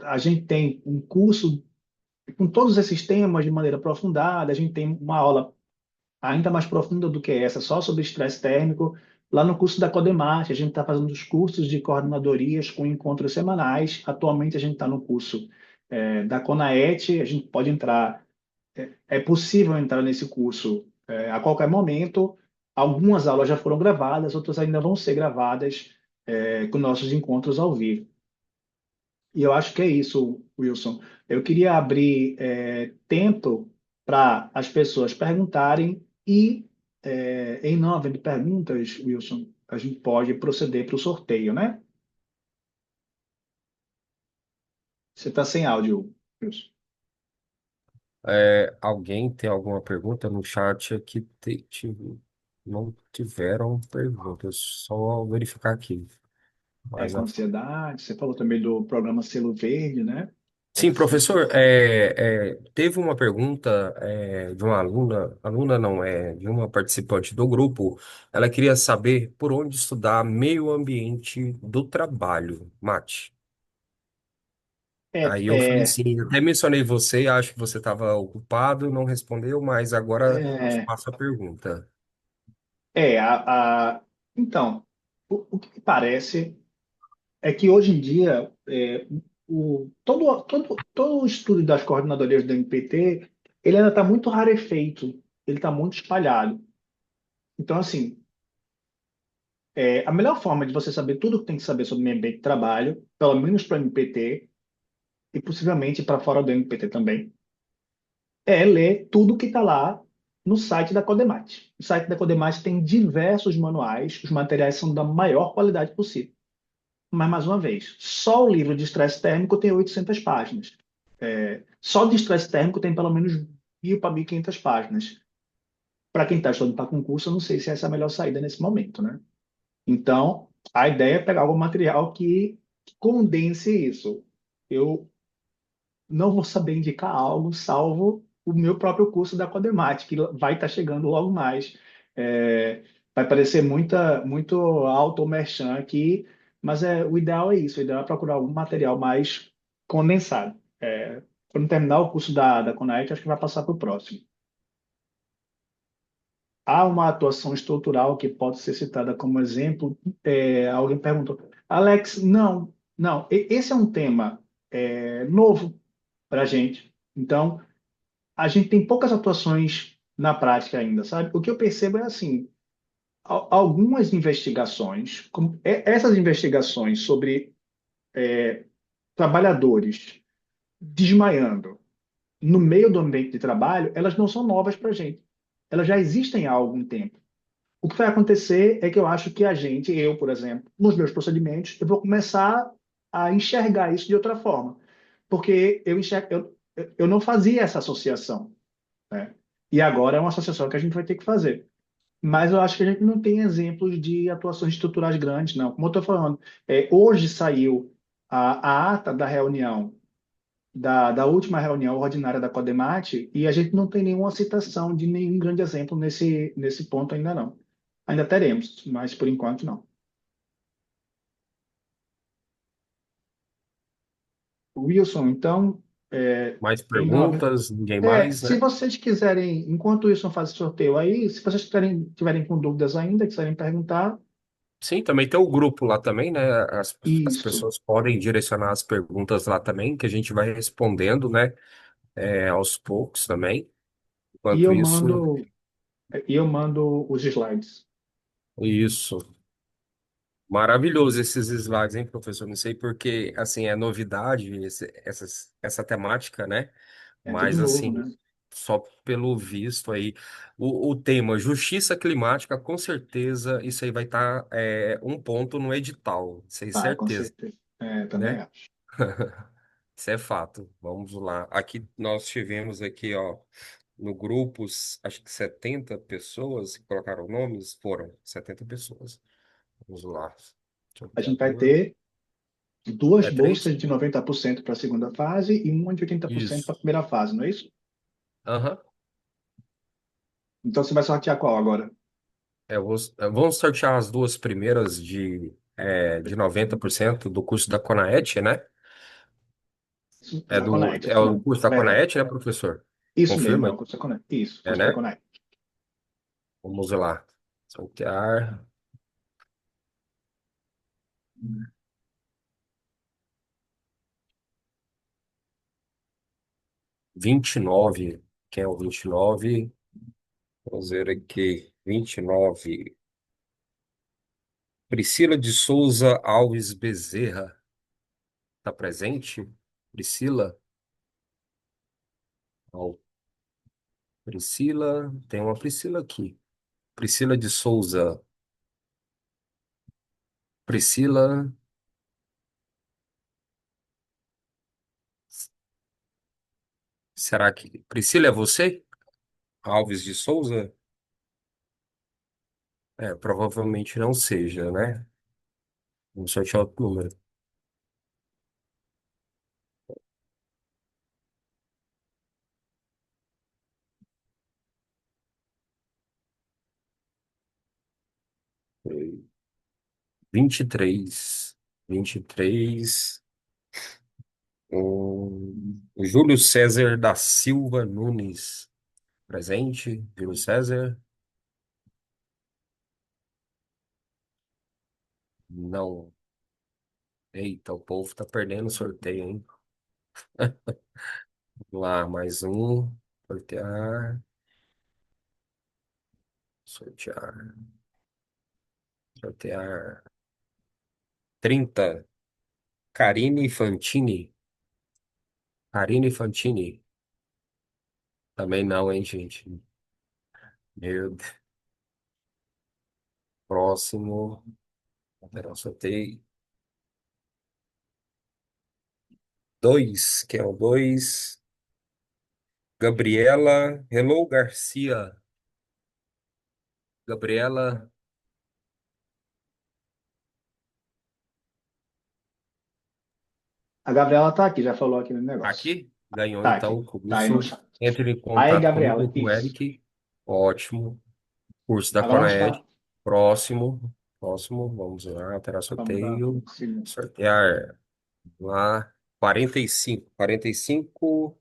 a gente tem um curso com todos esses temas de maneira aprofundada, a gente tem uma aula ainda mais profunda do que essa, só sobre estresse térmico. Lá no curso da Codemate, a gente está fazendo os cursos de coordenadorias com encontros semanais. Atualmente, a gente está no curso da CONAET, a gente pode entrar, é possível entrar nesse curso a qualquer momento. Algumas aulas já foram gravadas, outras ainda vão ser gravadas com nossos encontros ao vivo. E eu acho que é isso, Wilson. Eu queria abrir tempo para as pessoas perguntarem e, em não havendo perguntas, Wilson, a gente pode proceder para o sorteio, né? Você está sem áudio, Wilson. Alguém tem alguma pergunta no chat aqui? Não tiveram perguntas, só verificar aqui. Mas Com ansiedade. Você falou também do programa Selo Verde, né? sim, professor, teve uma pergunta de uma aluna não, de uma participante do grupo. Ela queria saber por onde estudar meio ambiente do trabalho, Mate. É, Aí eu falei é, assim, até mencionei você, acho que você estava ocupado, não respondeu, mas agora te é, passo a pergunta. é, a, a- então, o que me parece. É que hoje em dia, todo o estudo das coordenadorias do MPT, ele ainda está muito rarefeito, ele está muito espalhado. Então, assim, a melhor forma de você saber tudo que tem que saber sobre o meio ambiente de trabalho, pelo menos para o MPT, e possivelmente para fora do MPT também, é ler tudo que está lá no site da Codemate. O site da Codemate tem diversos manuais, os materiais são da maior qualidade possível. Mas, mais uma vez, só o livro de estresse térmico tem 800 páginas. Só de estresse térmico tem pelo menos 1.000 para 1.500 páginas. Para quem está estudando para concurso, eu não sei se essa é a melhor saída nesse momento, né? Então, a ideia é pegar algum material que condense isso. Eu não vou saber indicar algo, salvo o meu próprio curso da Codemate, que vai estar chegando logo mais. Vai parecer muito alto ou merchan aqui, mas o ideal é isso. O ideal é procurar algum material mais condensado. Quando terminar o curso da Conaet, acho que vai passar para o próximo. Há uma atuação estrutural que pode ser citada como exemplo. Alguém perguntou, Alex, não, não, esse é um tema novo para a gente. Então, a gente tem poucas atuações na prática ainda, sabe? O que eu percebo é assim, algumas investigações, essas investigações sobre trabalhadores desmaiando no meio do ambiente de trabalho, elas não são novas para a gente. Elas já existem há algum tempo. O que vai acontecer é que eu acho que a gente, eu, por exemplo, nos meus procedimentos, eu vou começar a enxergar isso de outra forma. Porque eu não fazia essa associação, né? E agora é uma associação que a gente vai ter que fazer. Mas eu acho que a gente não tem exemplos de atuações estruturais grandes, não. Como eu estou falando, hoje saiu a ata da reunião, da última reunião ordinária da Codemate, e a gente não tem nenhuma citação de nenhum grande exemplo nesse ponto ainda não. Ainda teremos, mas por enquanto não. Wilson, então, Mais em nove... perguntas? Ninguém mais, se né? vocês quiserem, enquanto o Wilson faz esse sorteio aí, se vocês tiverem com dúvidas ainda, quiserem perguntar, Sim, também tem o grupo lá também, né? As isso. pessoas podem direcionar as perguntas lá também, que a gente vai respondendo, né? Aos poucos também. E Enquanto eu isso, mando, e eu mando os slides. isso. Maravilhoso esses slides, hein, professor? Não sei porque, assim, é novidade essa temática, né? É tudo Mas, novo, assim, né? só pelo visto aí, o tema justiça climática, com certeza, isso aí vai estar um ponto no edital, sem Vai, com certeza, certeza. Também né? acho. Isso é fato. Vamos lá. Aqui nós tivemos aqui, ó, no grupo, acho que 70 pessoas que colocaram nomes, foram 70 pessoas. Vamos lá. A gente vai Sorteador. ter duas É três? bolsas de 90% para a segunda fase e uma de 80% para a Isso. primeira fase, não é isso? Aham. Então você vai sortear qual agora? Vamos sortear as duas primeiras de 90% do curso da Conaet, né? Da Conect. É o curso da É, Conaet, né, professor? isso mesmo, é Confirma o aí. curso da Conect. Isso, É, curso da né? Conect. Vamos lá. Sortear 29. Quem é o 29? Vamos ver aqui. 29. Priscila de Souza Alves Bezerra. Está presente? Priscila? Ó, Priscila. Tem uma Priscila aqui. Priscila de Souza. Priscila. Será que. Priscila é você? Alves de Souza? Provavelmente não seja, né? Vamos sortear outro número. Foi 23. 23. O Júlio César da Silva Nunes. Presente? Júlio César? Não. Eita, o povo tá perdendo o sorteio, hein? Vamos lá, mais um. Sortear, sortear, sortear. 30. Karine Fantini. Karine Fantini. Também não, hein, gente? Meu Deus. Próximo. Lateral sorteio. Dois. Quem é o dois? Gabriela. Hello, Garcia. Gabriela. A Gabriela tá aqui, já falou aqui no negócio. Aqui? Ganhou Tá então aqui, o tá aí no curso. chat. Entre em Aí, contato Gabriela, comigo, com o isso. Eric. Ótimo. Curso da Agora vamos Conaed. para. Próximo. Próximo. Vamos lá. Alterar Vamos dar sorteio. um segundo. Sortear. Vamos lá. 45. 45.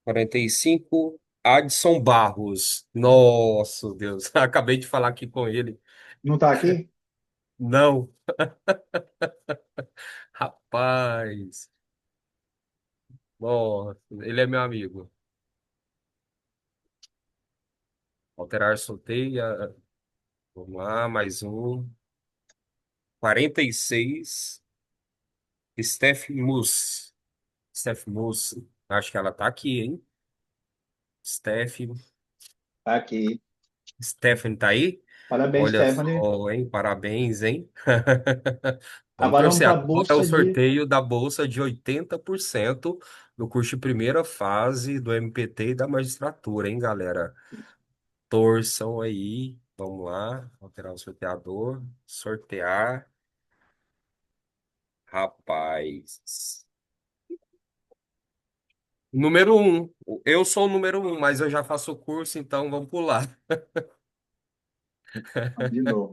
45. Adson Barros. Nossa, Deus. Acabei de falar aqui com ele. Não tá aqui? Não. Rapaz. Nossa, ele é meu amigo. Alterar sorteio. Vamos lá, mais um. 46. Steph Mus. Steph Mus. Acho que ela tá aqui, hein? Steph. Tá aqui. Stephanie tá aí? Parabéns, Olha Stephanie. só, hein? Parabéns, hein? Vamos Agora vamos torcer. para a Agora é o bolsa de. sorteio da bolsa de 80% do curso de primeira fase do MPT e da magistratura, hein, galera? Torçam aí. Vamos lá. Alterar o sorteador. Sortear. Rapaz. Número um. Eu sou o número um, mas eu já faço o curso, então vamos pular. De novo.